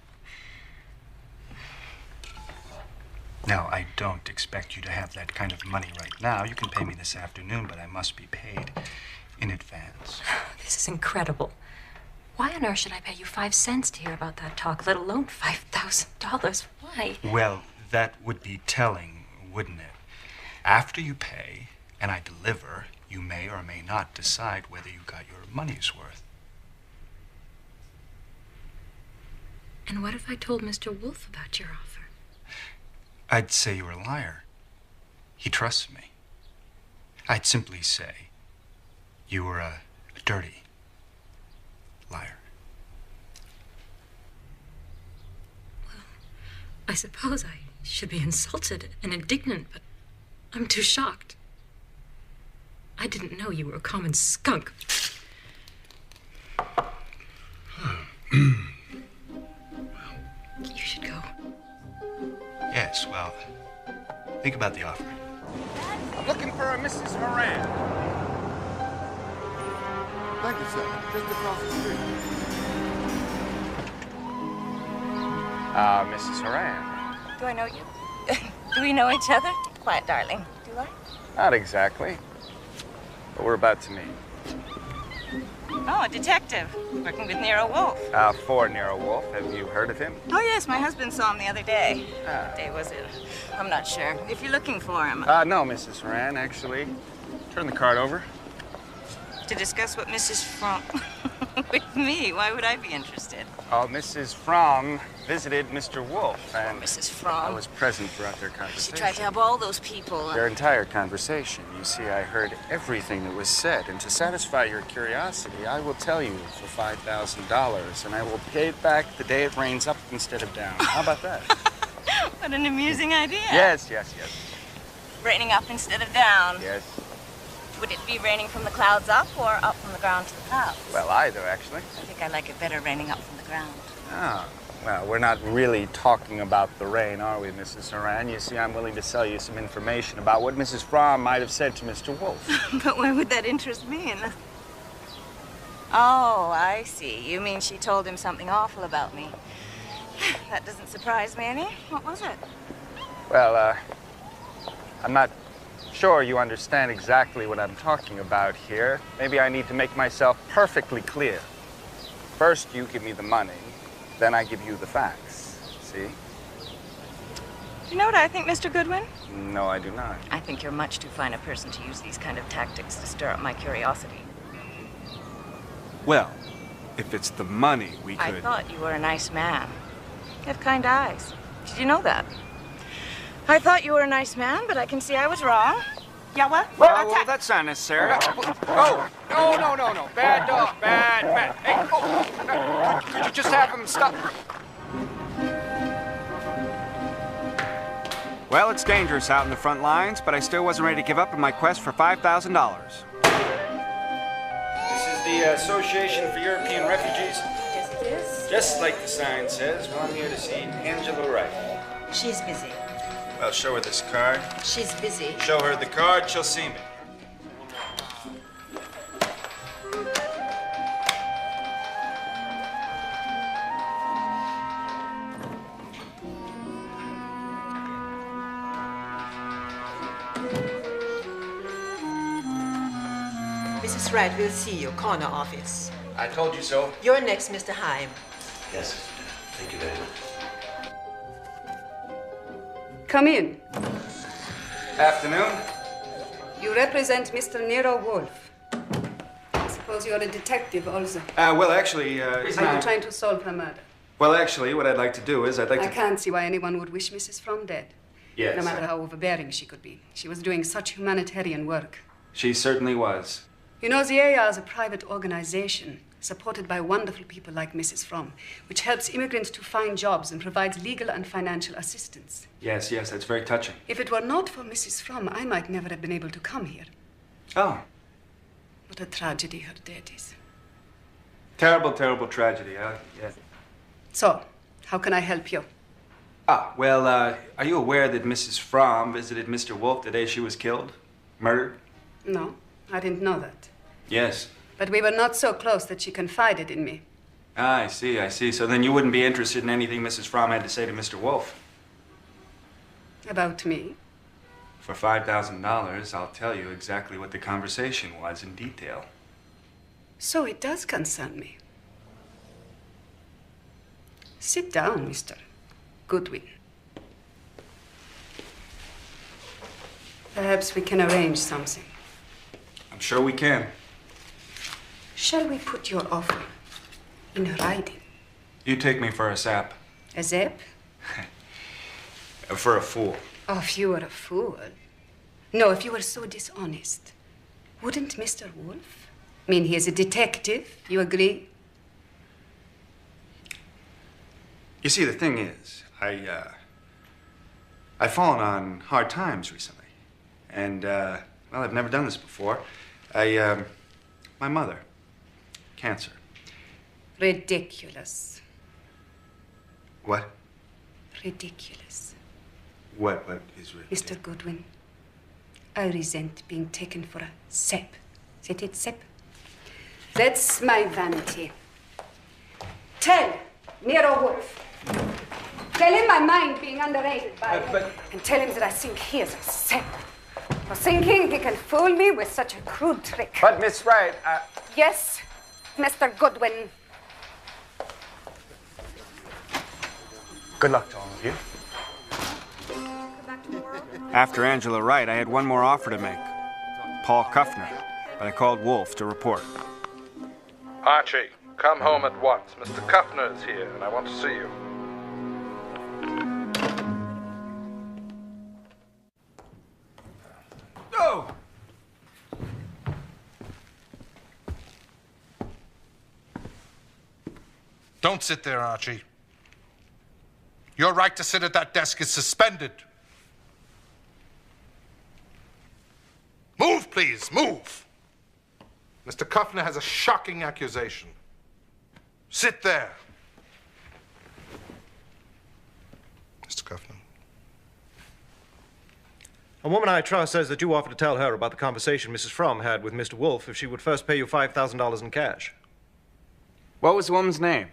Now, I don't expect you to have that kind of money right now. You can pay me this afternoon, but I must be paid in advance.
This is incredible. Why on earth should I pay you 5 cents to hear about that talk, let alone $5,000? Why?
Well, that would be telling, wouldn't it? After you pay and I deliver, you may or may not decide whether you got your money's worth.
And what if I told Mr. Wolfe about your offer?
I'd say you're a liar. He trusts me. I'd simply say you were a dirty liar.
Well, I suppose I should be insulted and indignant, but I'm too shocked. I didn't know you were a common skunk. You should go.
Yes, well, think about the offer.
I'm looking for a Mrs. Moran.
Thank you, sir. Just across the street.
Mrs. Horan.
Do I know you? Do we know each other? Quiet, darling. Do I?
Not exactly. But we're about to meet.
Oh, a detective. Working with Nero Wolfe.
For Nero Wolfe. Have you heard of him?
Oh, yes. My husband saw him the other day. What day was it? I'm not sure. If you're looking for him.
No, Mrs. Horan, actually. Turn the card over.
To discuss what Mrs. Fromm... with me? Why would I be interested?
Oh, Mrs. Fromm visited Mr. Wolfe, and
Mrs. Fromm?
I was present throughout their conversation.
She tried to help all those people.
Their entire conversation. You see, I heard everything that was said, and to satisfy your curiosity, I will tell you for $5,000, and I will pay it back the day it rains up instead of down. How about that?
What an amusing idea.
Yes.
Raining up instead of down.
Yes.
Would it be raining from the clouds up or up from the ground to the clouds?
Well, either, actually.
I think I like it better raining up from the ground.
Ah, well, we're not really talking about the rain, are we, Mrs. Horan? You see, I'm willing to sell you some information about what Mrs. Fromm might have said to Mr. Wolfe.
But why would that interest me? Oh, I see. You mean she told him something awful about me. That doesn't surprise me any. What was it?
Well, I'm not sure you understand exactly what I'm talking about here. Maybe I need to make myself perfectly clear. First, you give me the money, then I give you the facts. See?
Do you know what I think, Mr. Goodwin?
No, I do not.
I think you're much too fine a person to use these kind of tactics to stir up my curiosity.
Well, if it's the money, we could...
I thought you were a nice man. You have kind eyes. Did you know that? I thought you were a nice man, but I can see I was wrong. Yeah, what?
Well, that's not necessary. Oh, no. Bad dog, bad. Hey, could you just have him stop? Well, it's dangerous out in the front lines, but I still wasn't ready to give up on my quest for $5,000.
This is the Association for European Refugees.
Yes, it is.
Just like the sign says, well, I'm here to see Angela Wright.
She's busy.
Well, show her this card.
She's busy.
Show her the card, she'll see me.
Mrs. Wright will see you, corner office.
I told you so.
You're next, Mr. Heim.
Yes. Thank you very much.
Come in.
Afternoon.
You represent Mr. Nero Wolfe. I suppose you're a detective also.
Well, actually,
Are you trying to solve her murder?
Well, actually, what I'd like to do is I'd like
I
to...
can't see why anyone would wish Mrs. Fromm dead.
Yes.
No matter how overbearing she could be. She was doing such humanitarian work.
She certainly was.
You know, the EA is a private organization supported by wonderful people like Mrs. Fromm, which helps immigrants to find jobs and provides legal and financial assistance.
Yes, that's very touching.
If it were not for Mrs. Fromm, I might never have been able to come here.
Oh.
What a tragedy her death is.
Terrible, terrible tragedy, yes.
So, how can I help you?
Well, are you aware that Mrs. Fromm visited Mr. Wolfe the day she was killed? Murdered?
No, I didn't know that.
Yes.
But we were not so close that she confided in me.
I see. So then you wouldn't be interested in anything Mrs. Fromm had to say to Mr. Wolfe?
About me?
For $5,000, I'll tell you exactly what the conversation was in detail.
So it does concern me. Sit down, Mr. Goodwin. Perhaps we can arrange something.
I'm sure we can.
Shall we put your offer in writing?
You take me for a sap.
A zap?
For a fool.
Oh, if you were a fool. No, if you were so dishonest. Wouldn't Mr. Wolfe? I mean, he is a detective. You agree?
You see, the thing is, I've fallen on hard times recently. And, well, I've never done this before. My mother, cancer.
Ridiculous.
What?
Ridiculous.
What is ridiculous?
Mr. Goodwin, I resent being taken for a sap. Is it sap? That's my vanity. Tell Nero Wolfe. Tell him my mind being underrated by him. And tell him that I think he is a sap. For thinking he can fool me with such a crude trick.
But, Miss Wright,
Yes, Mr. Goodwin.
Good luck to all of you. After Angela Wright, I had one more offer to make. Paul Kuffner. But I called Wolfe to report.
Archie, come home at once. Mr. Kuffner is here, and I want to see you.
Oh!
Don't sit there, Archie. Your right to sit at that desk is suspended. Move, please, move. Mr. Kuffner has a shocking accusation. Sit there. Mr. Kuffner.
A woman I trust says that you offered to tell her about the conversation Mrs. Fromm had with Mr. Wolfe if she would first pay you $5,000 in cash.
What was the woman's name?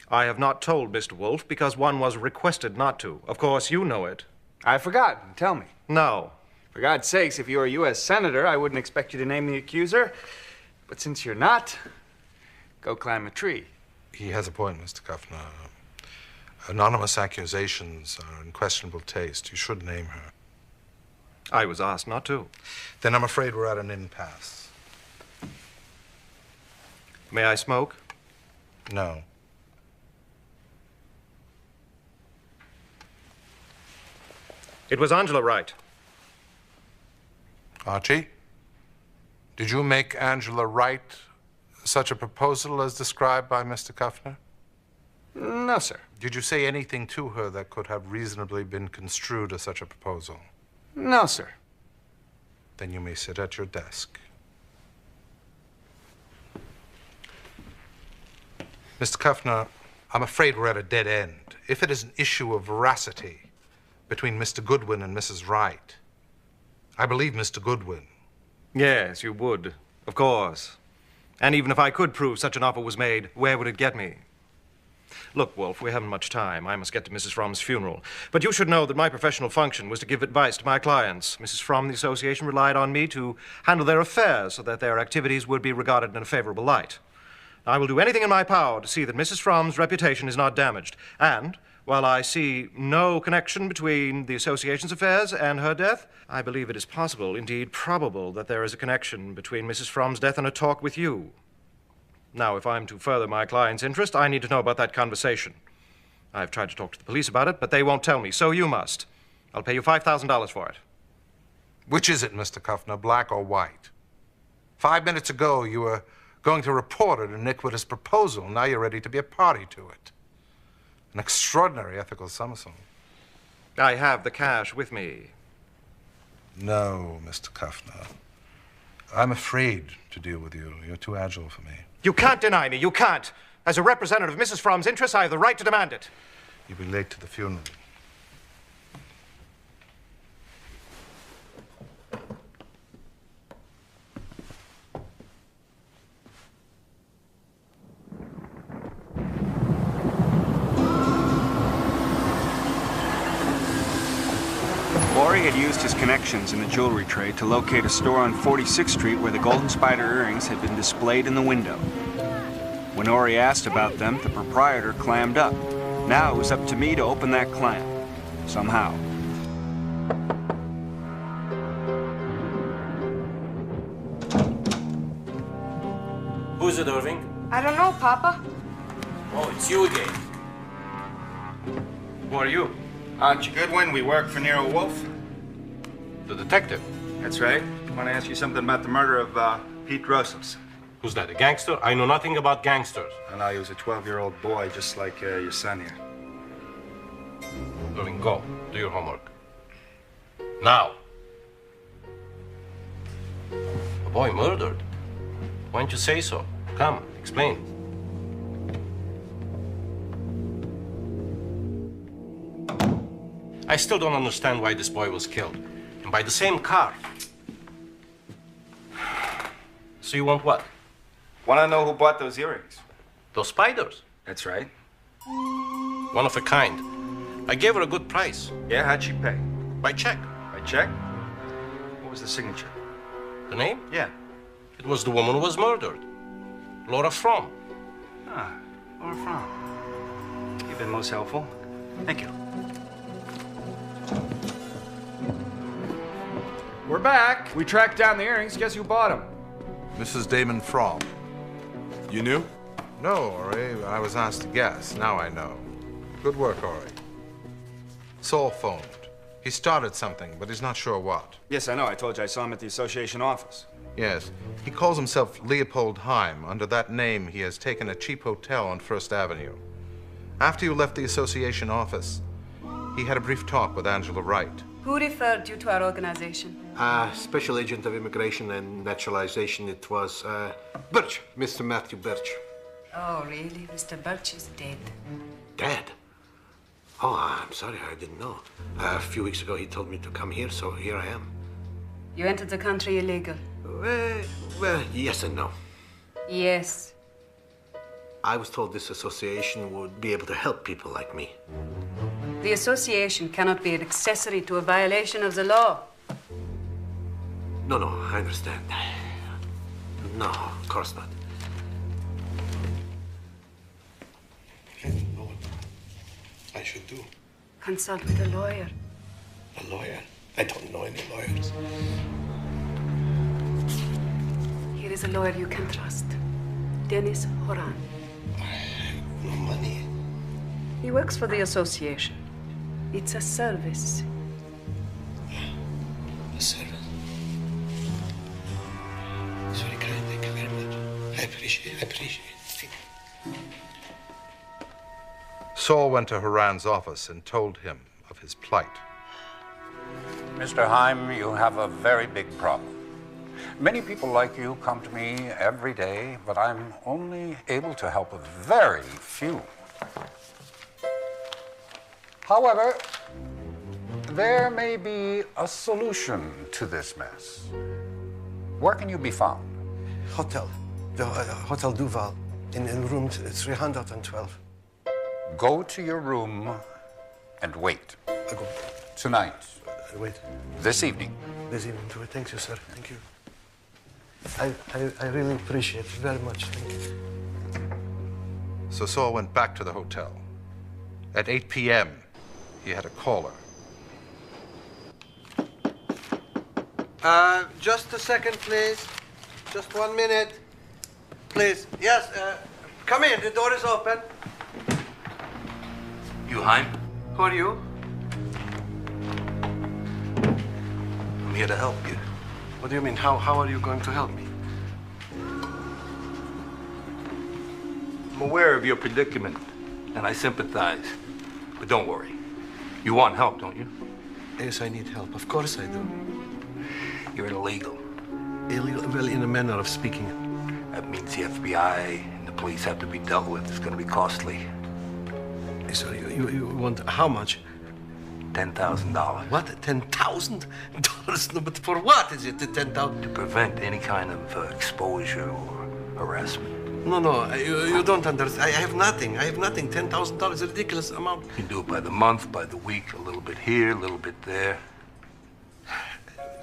I have not told Mr. Wolfe because one was requested not to. Of course, you know it.
I've forgotten. Tell me.
No.
For God's sakes, if you were a U.S. Senator, I wouldn't expect you to name the accuser. But since you're not, go climb a tree.
He has a point, Mr. Kuffner. Anonymous accusations are in questionable taste. You should name her.
I was asked not to.
Then I'm afraid we're at an impasse.
May I smoke?
No.
It was Angela Wright.
Archie, did you make Angela Wright such a proposal as described by Mr. Kuffner?
No, sir.
Did you say anything to her that could have reasonably been construed as such a proposal?
No, sir.
Then you may sit at your desk. Mr. Kuffner, I'm afraid we're at a dead end. If it is an issue of veracity between Mr. Goodwin and Mrs. Wright, I believe Mr. Goodwin.
Yes, you would. Of course. And even if I could prove such an offer was made, where would it get me? Look, Wolfe, we haven't much time. I must get to Mrs. Fromm's funeral. But you should know that my professional function was to give advice to my clients. Mrs. Fromm and the association relied on me to handle their affairs so that their activities would be regarded in a favorable light. I will do anything in my power to see that Mrs. Fromm's reputation is not damaged. And while I see no connection between the association's affairs and her death, I believe it is possible, indeed probable, that there is a connection between Mrs. Fromm's death and a talk with you. Now, if I'm to further my client's interest, I need to know about that conversation. I've tried to talk to the police about it, but they won't tell me, so you must. I'll pay you $5,000 for it.
Which is it, Mr. Kuffner, black or white? 5 minutes ago, you were going to report an iniquitous proposal. Now you're ready to be a party to it. An extraordinary ethical somersault.
I have the cash with me.
No, Mr. Kuffner. I'm afraid to deal with you. You're too agile for me.
You can't deny me. You can't. As a representative of Mrs. Fromm's interests, I have the right to demand it.
You'll be late to the funeral.
Laurie had used his connections in the jewelry trade to locate a store on 46th Street where the Golden Spider earrings had been displayed in the window. When Ori asked about them, the proprietor clammed up. Now it was up to me to open that clam. Somehow.
Who's it, Irving?
I don't know, Papa.
Oh, it's you again.
Who are you?
Archie Goodwin, we work for Nero Wolfe.
The detective.
That's right. I want to ask you something about the murder of Pete Rosales.
Who's that, a gangster? I know nothing about gangsters.
I know he was a 12-year-old boy, just like your son here.
Irving, go. Do your homework. Now. A boy murdered? Why don't you say so? Come, explain. I still don't understand why this boy was killed. And by the same car. So you want what?
Want to know who bought those earrings?
Those spiders?
That's right.
One of a kind. I gave her a good price.
Yeah, how'd she pay?
By check.
By check? What was the signature?
The name?
Yeah.
It was the woman who was murdered. Laura Fromm.
Ah, Laura Fromm. You've been most helpful. Thank you. We're back. We tracked down the earrings. Guess who bought them?
Mrs. Damon Fromm.
You knew?
No, Ori. I was asked to guess. Now I know. Good work, Ori. Saul phoned. He started something, but he's not sure what.
Yes, I know. I told you I saw him at the association office.
Yes. He calls himself Leopold Heim. Under that name, he has taken a cheap hotel on First Avenue. After you left the association office, he had a brief talk with Angela Wright.
Who referred you to our organization?
Special Agent of Immigration and Naturalization. It was Birch, Mr. Matthew Birch.
Oh, really? Mr. Birch is dead.
Dead? Oh, I'm sorry, I didn't know. A few weeks ago, he told me to come here, so here I am.
You entered the country illegal.
Well, yes and no.
Yes.
I was told this association would be able to help people like me.
The association cannot be an accessory to a violation of the law.
No, I understand. No, of course not.
I don't know what I should do.
Consult with a lawyer.
A lawyer? I don't know any lawyers.
Here is a lawyer you can trust. Dennis Horan.
No money.
He works for the association. It's a service.
A service. It's very kind. Thank you very much. I appreciate it.
Saul went to Haran's office and told him of his plight.
Mr. Heim, you have a very big problem. Many people like you come to me every day, but I'm only able to help a very few. However, there may be a solution to this mess. Where can you be found?
Hotel. The Hotel Duval in room 312.
Go to your room and wait.
I go.
Tonight.
Wait.
This evening.
This evening. Thank you, sir. Thank you. I really appreciate it very much. Thank you.
So Saul went back to the hotel. At 8 p.m., he had a caller.
Just a second, please. Just 1 minute. Please. Yes, come in. The door is open.
You Heim?
Who are you?
I'm here to help you.
What do you mean? How are you going to help me?
I'm aware of your predicament, and I sympathize. But don't worry. You want help, don't you?
Yes, I need help. Of course I do.
You're illegal.
Illegal? Well, in a manner of speaking.
That means the FBI and the police have to be dealt with. It's going to be costly.
So you want how much?
$10,000.
What? $10,000? No, but for what is it, $10,000?
To prevent any kind of exposure or harassment.
No, you don't understand. I have nothing. $10,000 is a ridiculous amount.
You can do it by the month, by the week, a little bit here, a little bit there.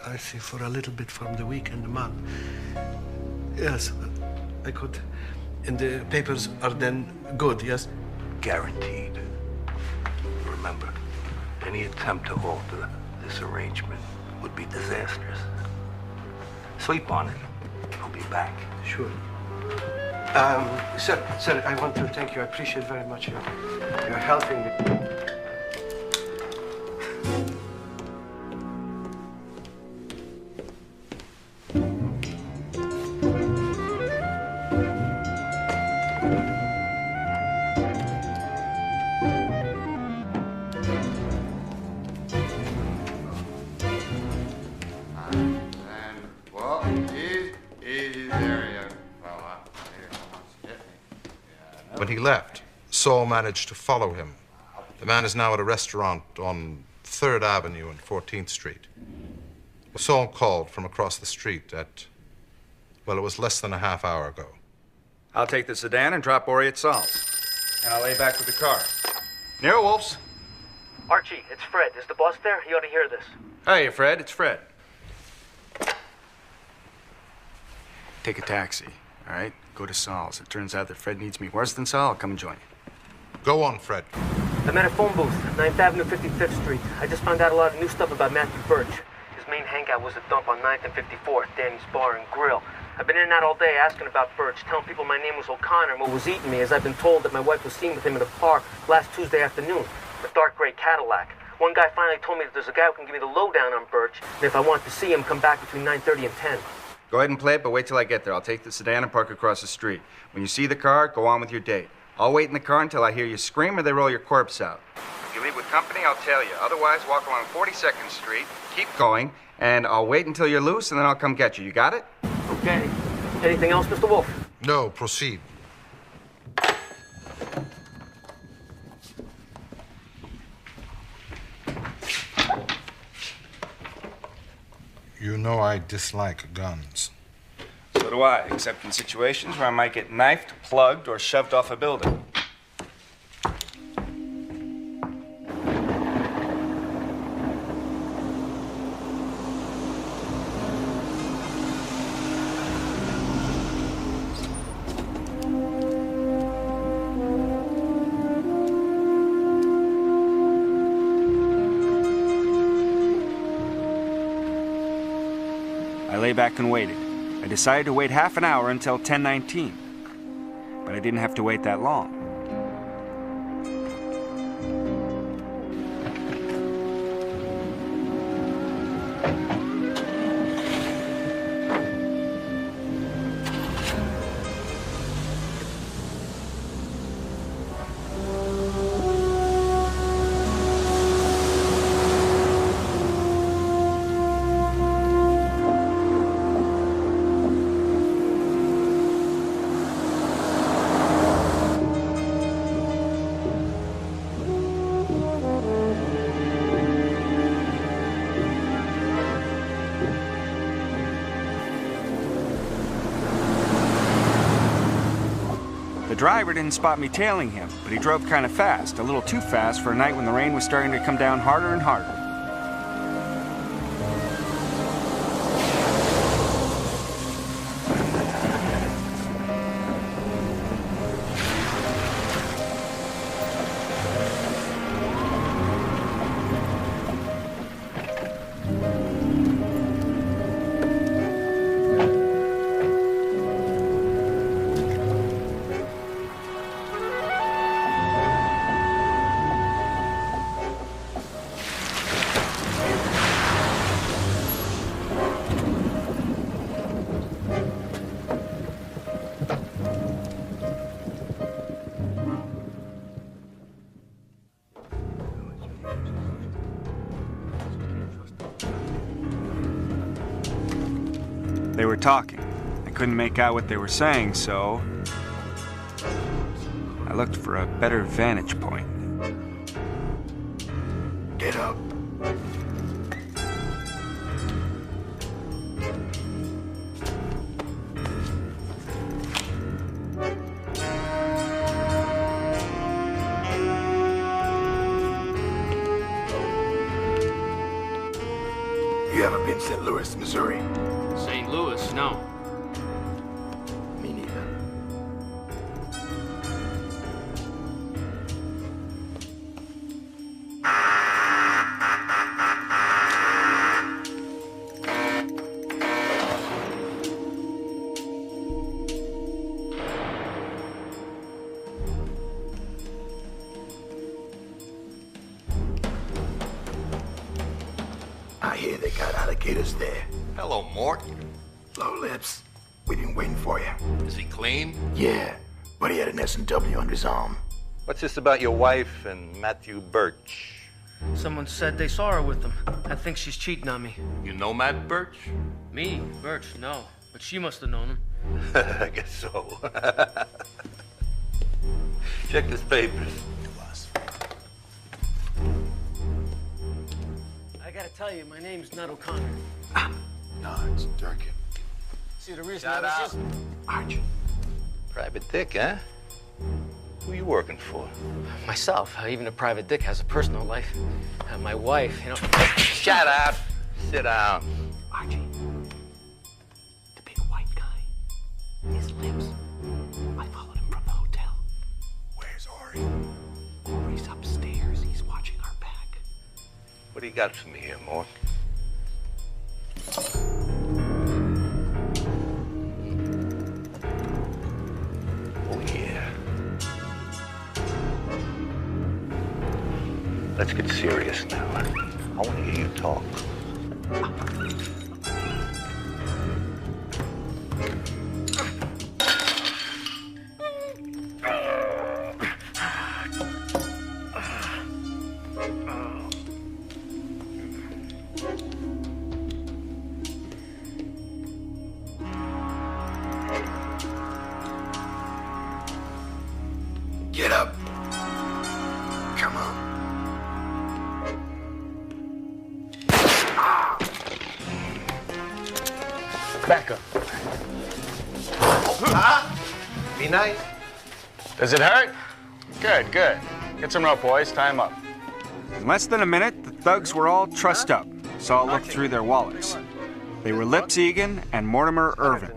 I see, for a little bit from the week and the month. Yes, I could. And the papers are then good, yes?
Guaranteed. Remember, any attempt to alter this arrangement would be disastrous. Sleep on it. I'll be back.
Sure. Sir, I want to thank you. I appreciate very much your helping me.
When he left, Saul managed to follow him. The man is now at a restaurant on 3rd Avenue and 14th Street. Saul called from across the street at, well, it was less than a half hour ago.
I'll take the sedan and drop Ori at Saul's. And I'll lay back with the car. Nero, Wolfes.
Archie, it's Fred. Is the boss there? He ought to hear this.
Hey, Fred, it's Fred. Take a taxi, all right? Go to Saul's. It turns out that Fred needs me worse than Saul. I'll come and join you.
Go on, Fred.
I'm at a phone booth, 9th Avenue, 55th Street. I just found out a lot of new stuff about Matthew Birch. His main hangout was a dump on 9th and 54th, Danny's Bar and Grill. I've been in and out all day asking about Birch, telling people my name was O'Connor and what was eating me, as I've been told that my wife was seen with him in a car last Tuesday afternoon, a dark gray Cadillac. One guy finally told me that there's a guy who can give me the lowdown on Birch, and if I want to see him, come back between 9:30 and 10.
Go ahead and play it, but wait till I get there. I'll take the sedan and park across the street. When you see the car, go on with your date. I'll wait in the car until I hear you scream or they roll your corpse out. If you leave with company, I'll tell you. Otherwise, walk along 42nd Street, keep going, and I'll wait until you're loose, and then I'll come get you. You got it?
Okay. Anything else, Mr. Wolfe?
No, proceed. You know I dislike guns.
So do I, except in situations where I might get knifed, plugged, or shoved off a building. I lay back and waited. I decided to wait half an hour until 10:19. But I didn't have to wait that long. driver didn't spot me tailing him, but he drove kind of fast, a little too fast for a night when the rain was starting to come down harder and harder. They were talking. I couldn't make out what they were saying, so I looked for a better vantage point.
Get up. You ever been to St. Louis, Missouri?
St. Louis, no.
Me neither. I hear they got alligators there.
Hello, Mort.
Low lips. We've been waiting for you.
Is he clean?
Yeah, but he had an S&W under his arm.
What's this about your wife and Matthew Birch?
Someone said they saw her with him. I think she's cheating on me.
You know Matt Birch?
Me? Birch? No. But she must have known him.
I guess so. Check his papers.
I gotta tell you, my name's not O'Connor.
No, it's Durkin.
See, the reason
Shut
I
up.
was just...
Archie.
Private Dick, huh? Who you working for?
Myself. Even a private dick has a personal life. My wife, you know...
Shut up. Sit down.
Archie. The big white guy. His lips. I followed him from the hotel. Where's Ori? Ori's upstairs. He's watching our back.
What do you got for me here, Mort? Oh, yeah. Let's get serious now. I want to hear you talk.
Get up. Come on.
Back up. Be nice.
Does it hurt? Good, good. Get some rope, boys. Tie 'em up. In less than a minute, the thugs were all trussed up, so I looked through their wallets. They were Lips Egan and Mortimer Irvin.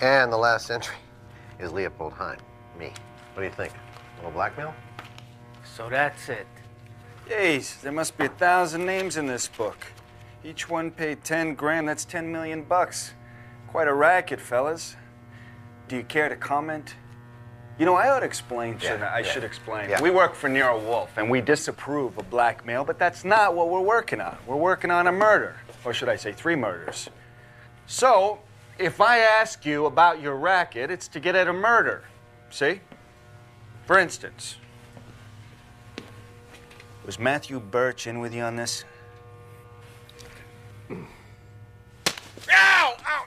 And the last entry is Leopold Heim, me. What do you think? A little blackmail?
So that's it.
Jeez, there must be 1,000 names in this book. Each one paid 10 grand. That's 10 million bucks. Quite a racket, fellas. Do you care to comment? You know, I ought to explain, shouldn't I? I should explain.
Yeah.
We work for Nero Wolfe, and we disapprove of blackmail, but that's not what we're working on. We're working on a murder. Or should I say 3 murders. So, if I ask you about your racket, it's to get at a murder. See? For instance, was Matthew Birch in with you on this?
Ow! Ow!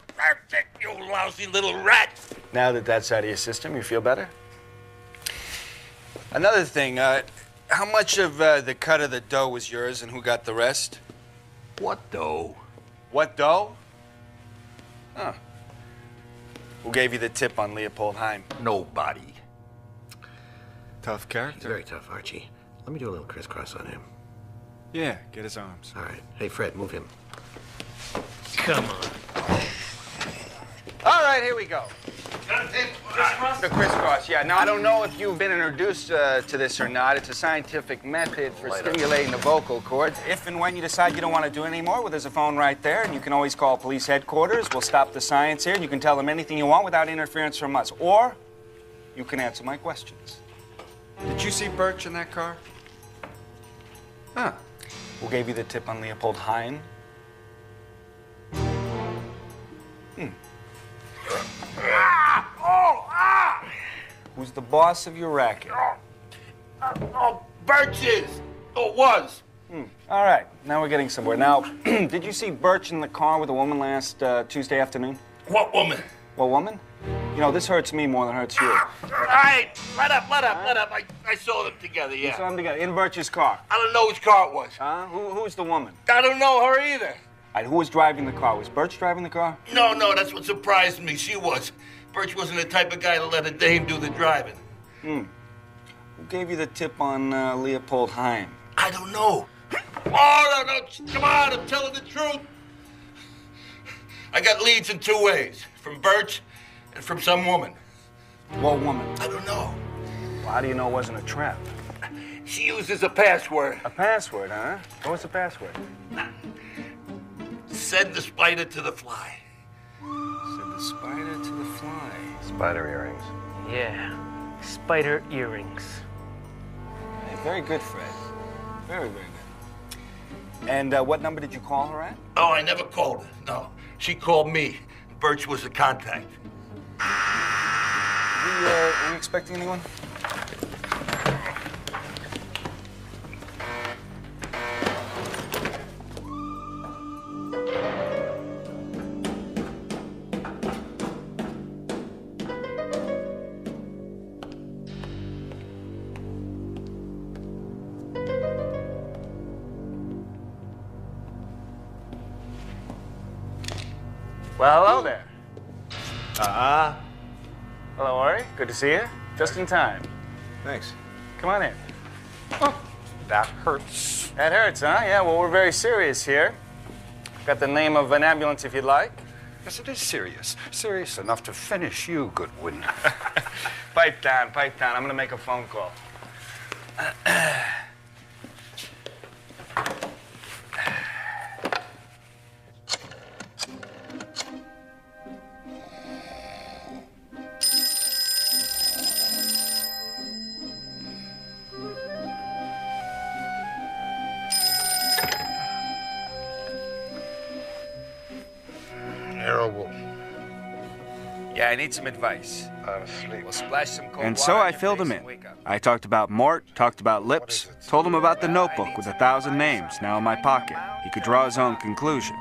You lousy little rat!
Now that that's out of your system, you feel better? Another thing, how much of the cut of the dough was yours and who got the rest?
What dough?
What dough? Huh. Who gave you the tip on Leopold Heim?
Nobody.
Tough character.
He's very tough, Archie. Let me do a little crisscross on him.
Yeah, get his arms.
All right. Hey, Fred, move him.
Come on.
All right, here we go. The crisscross, yeah. Now, I don't know if you've been introduced to this or not. It's a scientific method for stimulating the vocal cords. If and when you decide you don't want to do it anymore, well, there's a phone right there, and you can always call police headquarters. We'll stop the science here, and you can tell them anything you want without interference from us. Or you can answer my questions. Did you see Birch in that car? Huh. Who gave you the tip on Leopold Heim? Who's the boss of your racket?
Birch is. It was.
All right, now we're getting somewhere. Now, did you see Birch in the car with a woman last Tuesday afternoon?
What woman?
What woman? You know, this hurts me more than hurts you.
All right, let up. I saw them together, yeah.
You saw them together in Birch's car?
I don't know whose car it was.
Huh? Who's the woman?
I don't know her either.
All right, who was driving the car? Was Birch driving the car?
No, that's what surprised me. She was. Birch wasn't the type of guy to let a dame do the driving.
Who gave you the tip on Leopold Heim?
I don't know. Oh, no, come on, I'm telling the truth. I got leads in two ways, from Birch and from some woman.
What woman?
I don't know.
Well, how do you know it wasn't a trap?
She uses a password.
A password, huh? What was the password?
Send the spider to the fly.
Send the spider to the fly.
Spider earrings.
Yeah, spider earrings.
Hey, very good, Fred. Very, very good. And what number did you call her at?
Oh, I never called her. No, she called me. Birch was the contact.
Were you expecting anyone? Well, hello there. Hello, Ori. Good to see you. Just in time.
Thanks.
Come on in. Oh, that hurts. That hurts, huh? Yeah, well, we're very serious here. Got the name of an ambulance if you'd like.
Yes, it is serious. Serious enough to finish you, Goodwin.
Pipe down, pipe down. I'm gonna make a phone call.
Nero Wolfe.
Yeah, I need some advice.
I'm asleep.
We'll splash some cold
And
water
so
on
I
your
filled
face
him
and
in.
wake up.
I talked about Mort, talked about Lips, told him about the notebook with 1,000 names now in my pocket. He could draw his own conclusion.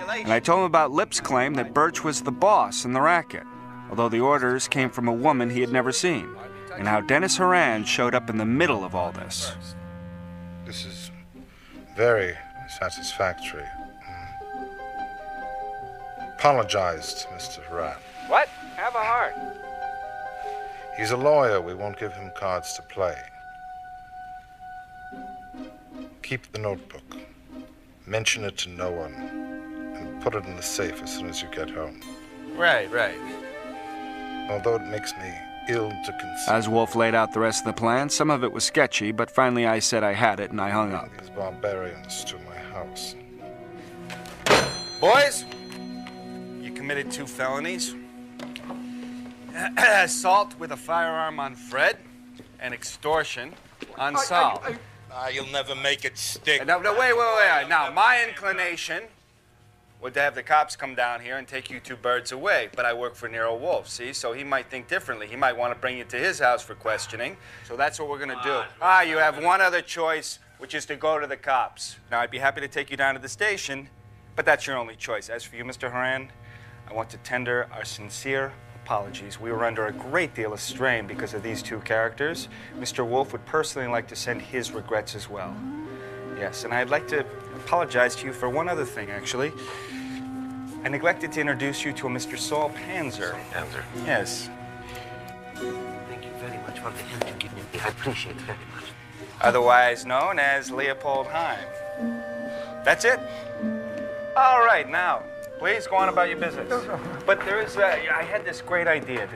And I told him about Lips' claim that Birch was the boss in the racket, although the orders came from a woman he had never seen, and how Dennis Horan showed up in the middle of all this.
This is very satisfactory. Apologized, Mr. Horan.
What? Have a heart.
He's a lawyer. We won't give him cards to play. Keep the notebook. Mention it to no one. And put it in the safe as soon as you get home.
Right.
Although it makes me ill to conceive.
As Wolfe laid out the rest of the plan, some of it was sketchy, but finally I said I had it and I hung up.
These barbarians to my house.
Boys, you committed 2 felonies. Assault with a firearm on Fred and extortion on Sal.
You'll never make it stick.
No, wait. Now, my inclination would to have the cops come down here and take you 2 birds away. But I work for Nero Wolfe, see? So he might think differently. He might want to bring you to his house for questioning. So that's what we're going to do. You have one other choice, which is to go to the cops. Now, I'd be happy to take you down to the station, but that's your only choice. As for you, Mr. Horan, I want to tender our sincere apologies. We were under a great deal of strain because of these 2 characters. Mr. Wolfe would personally like to send his regrets as well. Yes, and I'd like to apologize to you for one other thing, actually.
I neglected to introduce you to a Mr. Saul Panzer.
Panzer.
Yes.
Thank you very much for the hint you give me. I appreciate it very much.
Otherwise known as Leopold Heim. That's it? All right, now, please go on about your business. But there is, I had this great idea.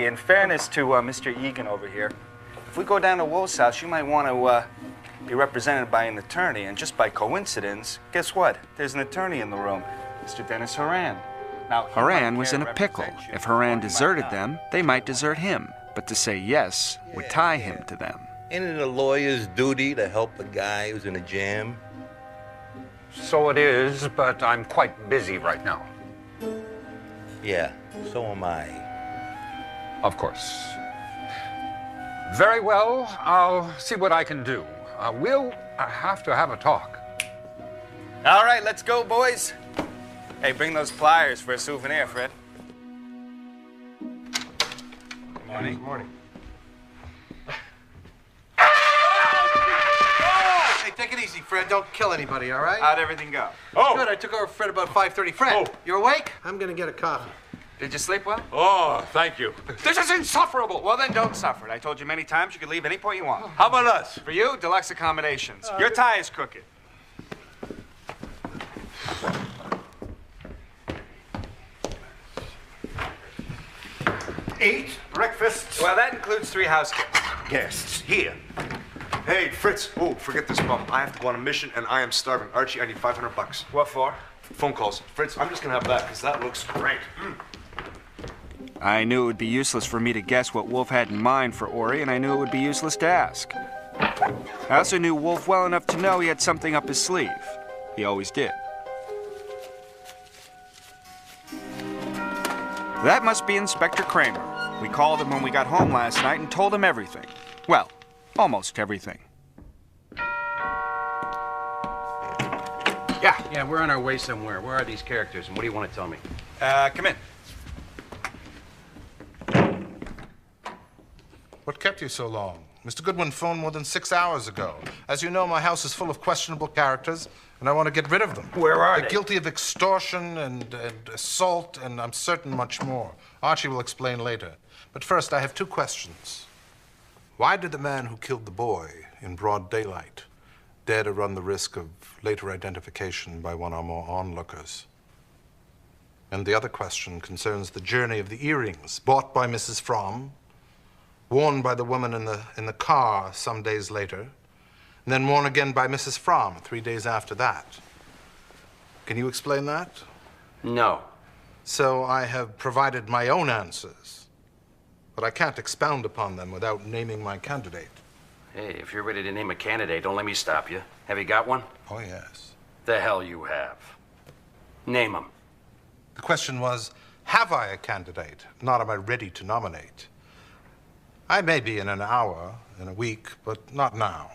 In fairness to Mr. Egan over here, if we go down to Wolfe's house, you might want to be represented by an attorney. And just by coincidence, guess what? There's an attorney in the room, Mr. Dennis Horan. Now,
Horan was in a pickle. If Horan deserted them, they might desert him. But to say yes would tie him to them.
Ain't it a lawyer's duty to help a guy who's in a jam?
So it is, but I'm quite busy right now.
Yeah, so am I.
Of course. Very well, I'll see what I can do. We'll have to have a talk.
All right, let's go, boys. Hey, bring those pliers for a souvenir, Fred.
Good morning. Good morning. Hey, take it easy, Fred. Don't kill anybody, all right?
How'd everything go?
Oh! Good. I took over Fred about 5:30. Fred, you awake? I'm gonna get a coffee.
Did you sleep well?
Oh, thank you. This is insufferable.
Well, then don't suffer it. I told you many times you could leave any point you want.
How about us?
For you, deluxe accommodations. Your tie is crooked.
Eat breakfast.
Well, that includes 3 house guests.
Guests here. Hey, Fritz. Oh, forget this bum. I have to go on a mission, and I am starving. Archie, I need $500.
What for?
Phone calls. Fritz, I'm just gonna have that because that looks great.
I knew it would be useless for me to guess what Wolfe had in mind for Ori, and I knew it would be useless to ask. I also knew Wolfe well enough to know he had something up his sleeve. He always did. That must be Inspector Kramer. We called him when we got home last night and told him everything. Well, almost everything.
Yeah, we're on our way somewhere. Where are these characters, and what do you want to tell me?
Come in.
What kept you so long? Mr. Goodwin phoned more than 6 hours ago. As you know, my house is full of questionable characters, and I want to get rid of them.
Where are
They're
they?
guilty of extortion and assault, and I'm certain much more. Archie will explain later. But first, I have 2 questions. Why did the man who killed the boy in broad daylight dare to run the risk of later identification by one or more onlookers? And the other question concerns the journey of the earrings bought by Mrs. Fromm, worn by the woman in the car some days later, and then worn again by Mrs. Fromm 3 days after that. Can you explain that?
No.
So I have provided my own answers, but I can't expound upon them without naming my candidate.
Hey, if you're ready to name a candidate, don't let me stop you. Have you got one?
Oh, yes.
The hell you have. Name him.
The question was, have I a candidate? Not am I ready to nominate. I may be in an hour, in a week, but not now.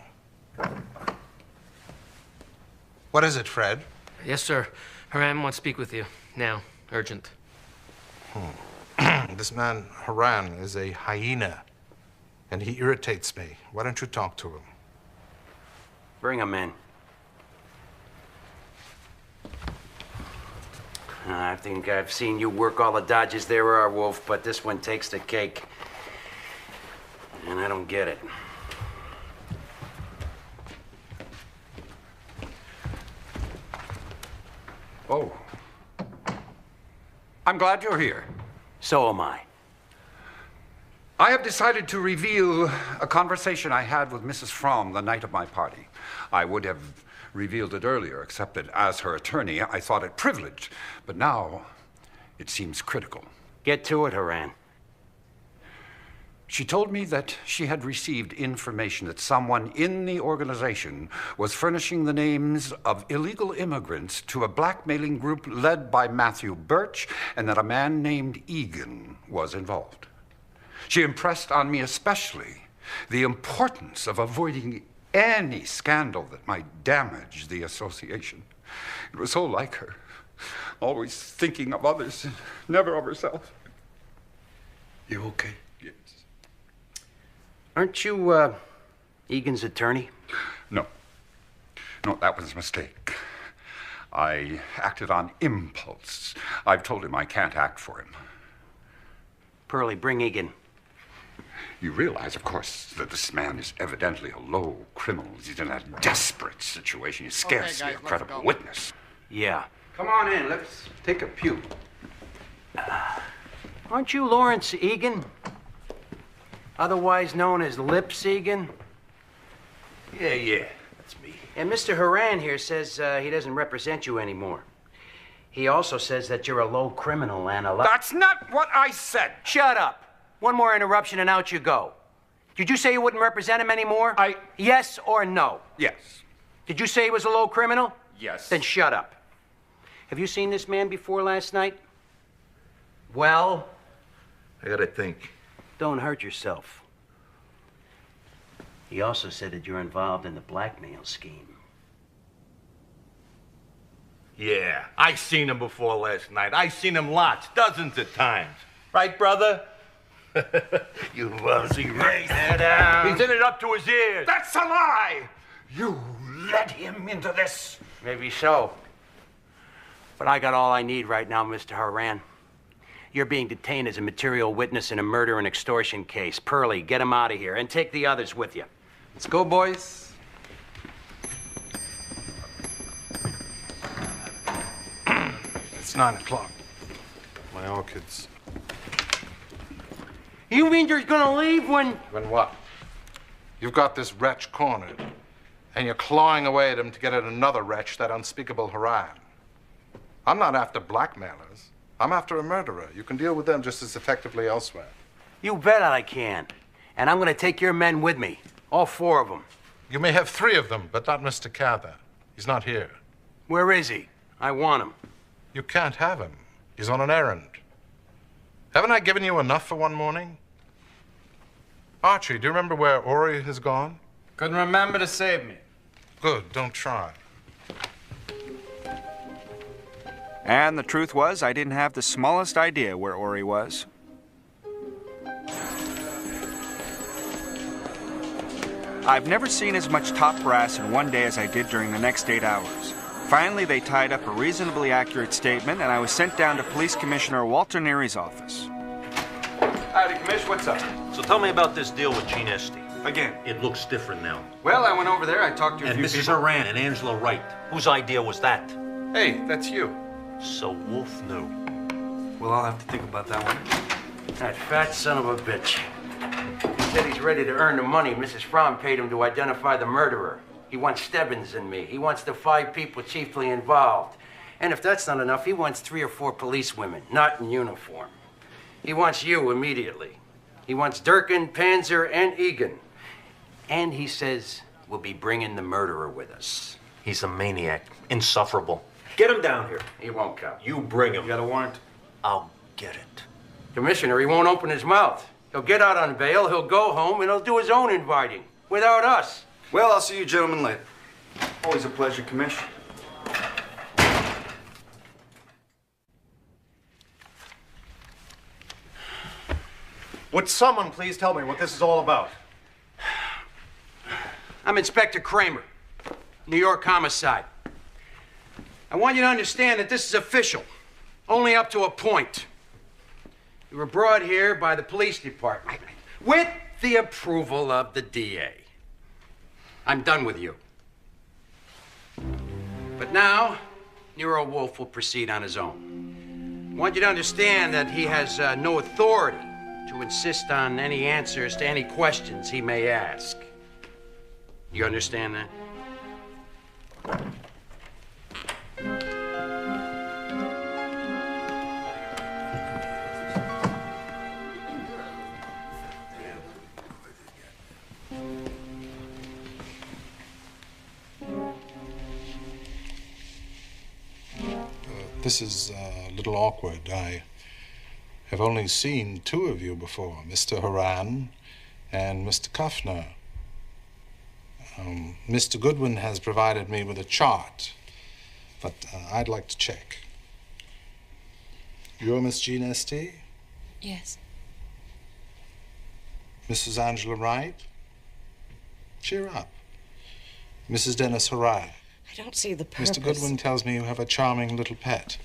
What is it, Fred?
Yes, sir. Haram wants to speak with you. Now. Urgent.
This man, Haran, is a hyena, and he irritates me. Why don't you talk to him?
Bring him in. I think I've seen you work all the dodges there are, Wolfe, but this one takes the cake. And I don't get it.
Oh. I'm glad you're here.
So am I.
I have decided to reveal a conversation I had with Mrs. Fromm the night of my party. I would have revealed it earlier, except that as her attorney, I thought it privileged. But now, it seems critical.
Get to it, Haran.
She told me that she had received information that someone in the organization was furnishing the names of illegal immigrants to a blackmailing group led by Matthew Birch, and that a man named Egan was involved. She impressed on me especially the importance of avoiding any scandal that might damage the association. It was so like her, always thinking of others, never of herself.
You okay? Yes. Aren't you, Egan's attorney?
No. No, that was a mistake. I acted on impulse. I've told him I can't act for him.
Pearlie, bring Egan.
You realize, of course, that this man is evidently a low criminal. He's in a desperate situation. He's scarcely a credible witness.
Yeah.
Come on in. Let's take a pew.
Aren't you Lawrence Egan? Otherwise known as Lips Egan?
Yeah, that's me.
And Mr. Haran here says he doesn't represent you anymore. He also says that you're a low criminal and a...
That's not what I said!
Shut up! One more interruption and out you go. Did you say you wouldn't represent him anymore? Yes or no?
Yes.
Did you say he was a low criminal?
Yes.
Then shut up. Have you seen this man before last night? Well?
I gotta think.
Don't hurt yourself. He also said that you're involved in the blackmail scheme.
Yeah, I seen him before last night. I seen him lots, dozens of times. Right, brother? You lousy rat. He's in it up to his ears.
That's a lie! You led him into this.
Maybe so. But I got all I need right now, Mr. Haran. You're being detained as a material witness in a murder and extortion case. Pearlie, get him out of here and take the others with you.
Let's go, boys.
It's 9 o'clock. My orchids.
You mean you're gonna leave when...
When what? You've got this wretch cornered, and you're clawing away at him to get at another wretch, that unspeakable Haran. I'm not after blackmailers. I'm after a murderer. You can deal with them just as effectively elsewhere.
You bet I can. And I'm gonna take your men with me. All 4 of them.
You may have 3 of them, but not Mr. Cather. He's not here.
Where is he? I want him.
You can't have him. He's on an errand. Haven't I given you enough for one morning? Archie, do you remember where Ori has gone?
Couldn't remember to save me.
Good, don't try.
And the truth was, I didn't have the smallest idea where Ori was. I've never seen as much top brass in one day as I did during the next 8 hours. Finally, they tied up a reasonably accurate statement, and I was sent down to Police Commissioner Walter Neary's office.
Howdy, Commish, what's up?
So tell me about this deal with Gene Esty.
Again.
It looks different now.
Well, I went over there, I talked to a
And
few
Mrs.
people.
Haran and Angela Wright. Whose idea was that?
Hey, that's you.
So Wolfe knew.
Well, I'll have to think about that one.
That fat son of a bitch. He said he's ready to earn the money Mrs. Fromm paid him to identify the murderer. He wants Stebbins and me. He wants the 5 people chiefly involved. And if that's not enough, he wants 3 or 4 police women, not in uniform. He wants you immediately. He wants Durkin, Panzer, and Egan. And he says we'll be bringing the murderer with us.
He's a maniac. Insufferable. Get him down here.
He won't come.
You bring him.
You got a warrant?
I'll get it.
Commissioner, he won't open his mouth. He'll get out on bail, he'll go home, and he'll do his own inviting. Without us.
Well, I'll see you gentlemen later. Always a pleasure, Commish.
Would someone please tell me what this is all about?
I'm Inspector Kramer, New York Homicide. I want you to understand that this is official, only up to a point. You were brought here by the police department with the approval of the DA. I'm done with you. But now, Nero Wolfe will proceed on his own. I want you to understand that he has no authority to insist on any answers to any questions he may ask. You understand that?
This is a little awkward. I have only seen 2 of you before, Mr. Haran and Mr. Kuffner. Mr. Goodwin has provided me with a chart, but I'd like to check. You're Miss Jean Esty?
Yes.
Mrs. Angela Wright? Cheer up. Mrs. Dennis Haran?
I
I don't see the purpose.
Mr. Goodwin tells me you have a charming little pet.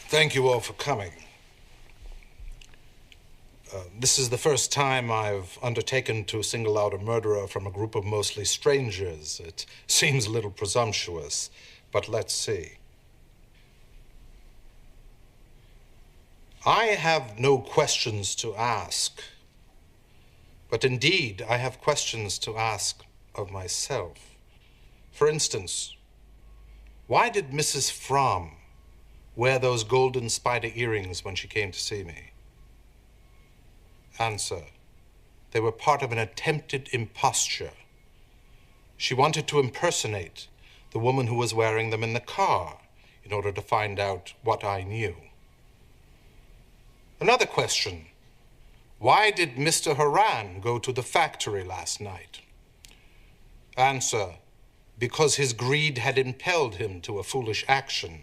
Thank you all for coming. This is the first time I've undertaken to single out a murderer from a group of mostly strangers. It seems a little presumptuous, but let's see. I have no questions to ask, but indeed I have questions to ask of myself. For instance, why did Mrs. Fromm wear those golden spider earrings when she came to see me? Answer: they were part of an attempted imposture. She wanted to impersonate the woman who was wearing them in the car in order to find out what I knew. Another question: why did Mr. Haran go to the factory last night? Answer: because his greed had impelled him to a foolish action,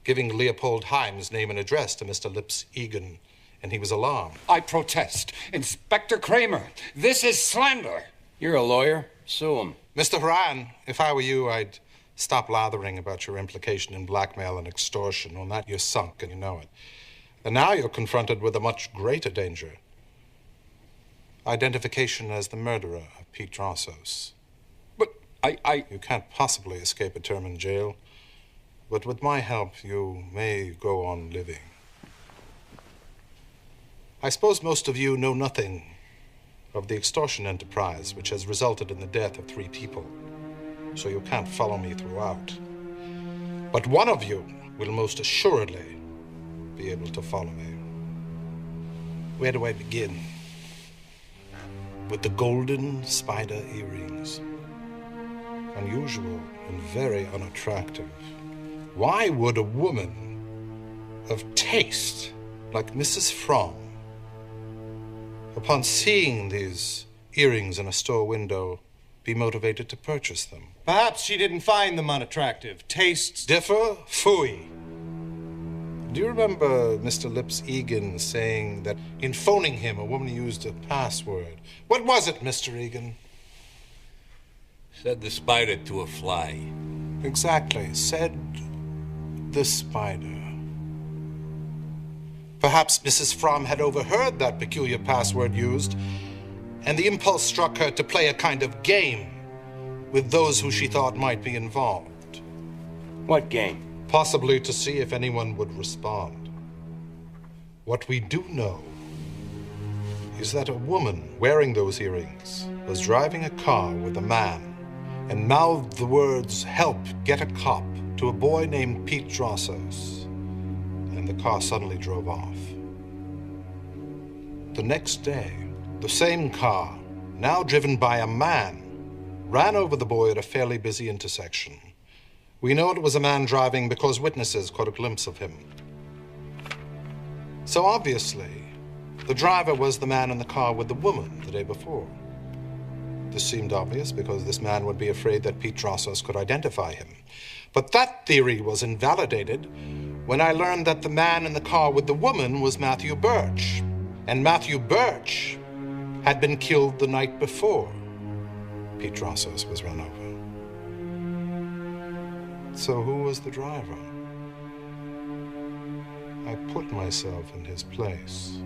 giving Leopold Heim's name and address to Mr. Lips Egan, and he was alarmed.
I protest. Inspector Kramer, this is slander.
You're a lawyer. Sue him.
Mr. Haran, if I were you, I'd stop lathering about your implication in blackmail and extortion. On that, you're sunk, and you know it. And now you're confronted with a much greater danger. Identification as the murderer of Pete Drossos.
But
You can't possibly escape a term in jail. But with my help, you may go on living. I suppose most of you know nothing of the extortion enterprise which has resulted in the death of 3 people, so you can't follow me throughout. But one of you will most assuredly be able to follow me. Where do I begin? With the golden spider earrings. Unusual and very unattractive. Why would a woman of taste like Mrs. Fromm, upon seeing these earrings in a store window, be motivated to purchase them?
Perhaps she didn't find them unattractive. Tastes
differ? Phooey. Do you remember Mr. Lips Egan saying that in phoning him, a woman used a password? What was it, Mr. Egan?
Said the spider to a fly.
Exactly. Said the spider. Perhaps Mrs. Fromm had overheard that peculiar password used, and the impulse struck her to play a kind of game with those who she thought might be involved.
What game?
Possibly to see if anyone would respond. What we do know is that a woman wearing those earrings was driving a car with a man and mouthed the words, "Help, get a cop," to a boy named Pete Drossos, and the car suddenly drove off. The next day, the same car, now driven by a man, ran over the boy at a fairly busy intersection. We know it was a man driving because witnesses caught a glimpse of him. So obviously, the driver was the man in the car with the woman the day before. This seemed obvious because this man would be afraid that Pete Drossos could identify him. But that theory was invalidated when I learned that the man in the car with the woman was Matthew Birch. And Matthew Birch had been killed the night before Pete Drossos was run over. So who was the driver? I put myself in his place.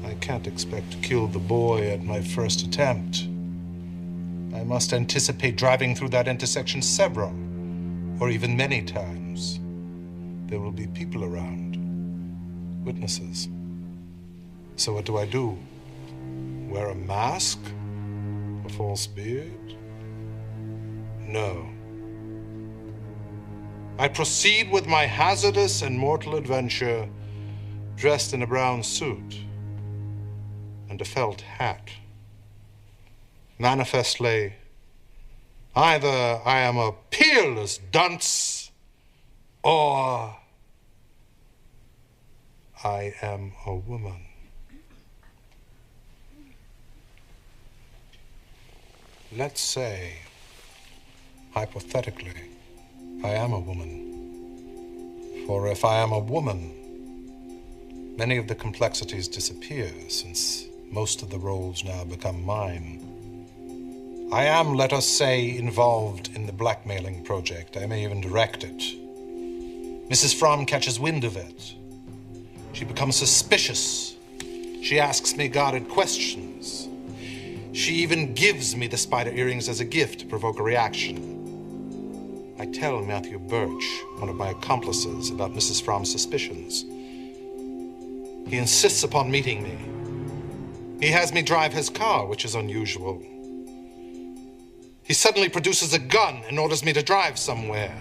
I can't expect to kill the boy at my first attempt. I must anticipate driving through that intersection several, or even many times. There will be people around, witnesses. So what do? Wear a mask? A false beard? No. I proceed with my hazardous and mortal adventure dressed in a brown suit and a felt hat. Manifestly, either I am a peerless dunce or I am a woman. Let's say, hypothetically, I am a woman. For if I am a woman, many of the complexities disappear, since most of the roles now become mine. I am, let us say, involved in the blackmailing project. I may even direct it. Mrs. Fromm catches wind of it. She becomes suspicious. She asks me guarded questions. She even gives me the spider earrings as a gift to provoke a reaction. I tell Matthew Birch, one of my accomplices, about Mrs. Fromm's suspicions. He insists upon meeting me. He has me drive his car, which is unusual. He suddenly produces a gun and orders me to drive somewhere.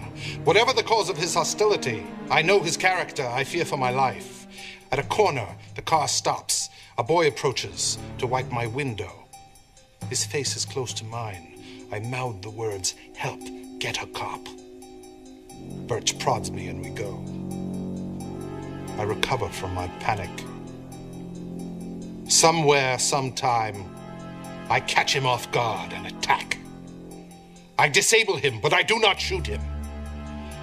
Whatever the cause of his hostility, I know his character. I fear for my life. At a corner, the car stops. A boy approaches to wipe my window. His face is close to mine. I mouth the words, "Help, get a cop." Birch prods me and we go. I recover from my panic. Somewhere, sometime, I catch him off guard and attack. I disable him, but I do not shoot him.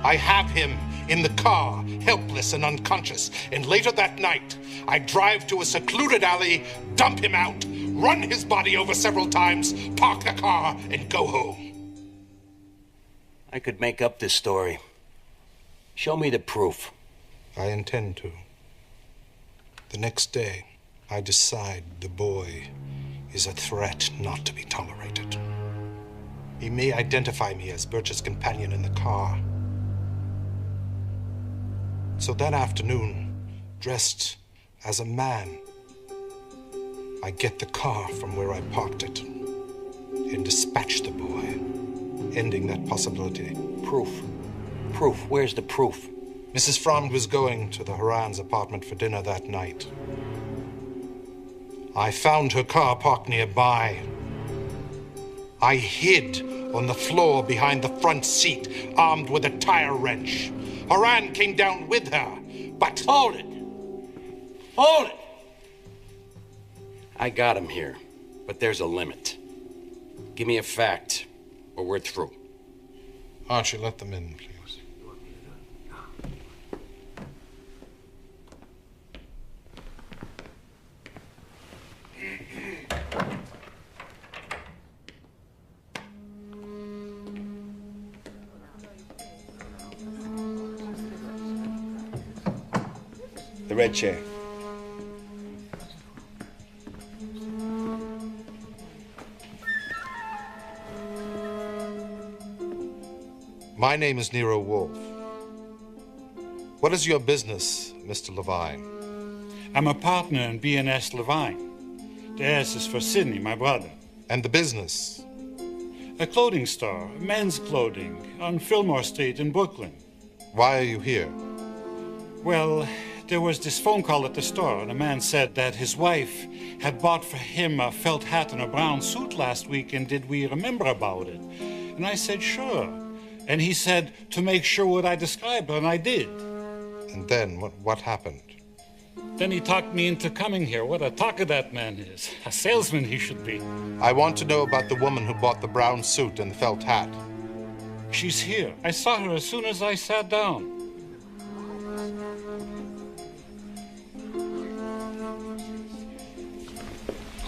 I have him in the car, helpless and unconscious, and later that night, I drive to a secluded alley, dump him out, run his body over several times, park the car, and go home.
I could make up this story. Show me the proof.
I intend to. The next day, I decide the boy is a threat not to be tolerated. He may identify me as Birch's companion in the car. So that afternoon, dressed as a man, I get the car from where I parked it and dispatch the boy, ending that possibility.
Proof. Proof. Where's the proof?
Mrs. Fromm was going to the Haran's apartment for dinner that night. I found her car parked nearby. I hid on the floor behind the front seat, armed with a tire wrench. Haran came down with her, but...
Hold it! Hold it! I got him here, but there's a limit. Give me a fact, or we're through.
Archie, let them in, please.
The red chair.
My name is Nero Wolfe. What is your business, Mr. Levine?
I'm a partner in B&S Levine. The S is for Sidney, my brother.
And the business?
A clothing store, men's clothing, on Fillmore Street in Brooklyn.
Why are you here?
Well, there was this phone call at the store, and a man said that his wife had bought for him a felt hat and a brown suit last week, and did we remember about it? And I said, sure. And he said to make sure what I described, and I did.
And then, what happened?
Then he talked me into coming here. What a talker that man is. A salesman he should be.
I want to know about the woman who bought the brown suit and the felt hat.
She's here. I saw her as soon as I sat down.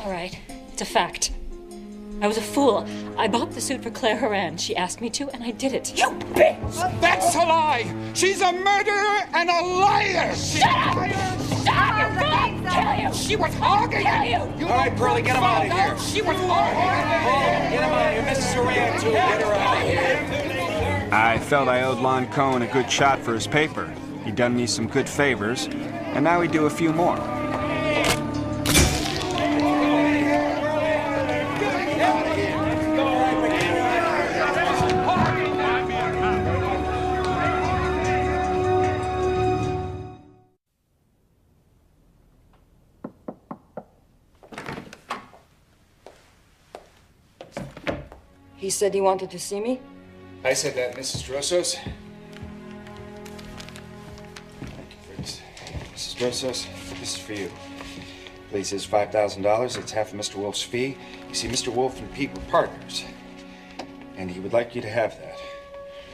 All right, it's a fact. I was a fool. I bought the suit for Claire Haran. She asked me to, and I did it. You bitch!
That's a lie! She's a murderer and a liar!
Shut up! Shut up! I'll kill you!
She was hogging
you!
All right, Pearlie, get him out of here.
She was hogging
Get him out of here. Mrs. Haran, too. Get her out of here.
I felt I owed Lon Cohen a good shot for his paper. He'd done me some good favors, and now he'd do a few more.
He said he wanted to see me?
I said that, Mrs. Drossos. Thank you, Fritz. Mrs. Drossos, this is for you. Please, is $5,000. It's half of Mr. Wolfe's fee. You see, Mr. Wolfe and Pete were partners, and he would like you to have that.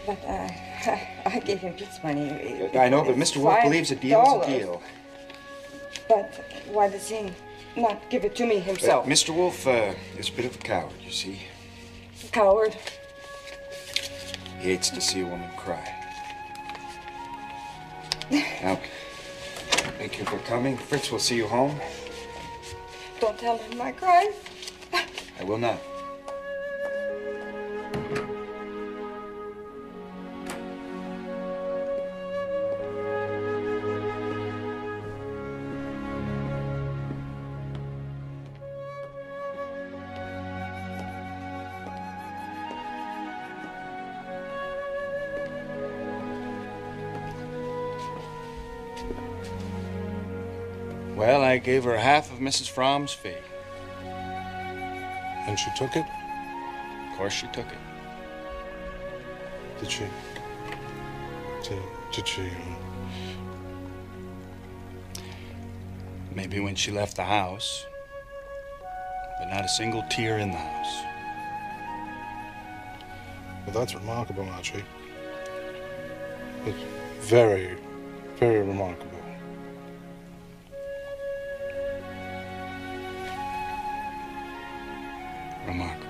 But I gave him Pete's money.
I know, but Mr. Wolfe believes a deal's a deal.
But why does he not give it to me himself?
Mr. Wolfe is a bit of a coward, you see.
Coward?
He hates to see a woman cry. Now, thank you for coming. Fritz will see you home.
Don't tell him I cried.
I will not. Well, I gave her half of Mrs. Fromm's fee.
And she took it?
Of course she took it.
Did she? Did she?
Maybe when she left the house, but not a single tear in the house.
Well, that's remarkable, Archie. It's very, very remarkable.
Remarkable.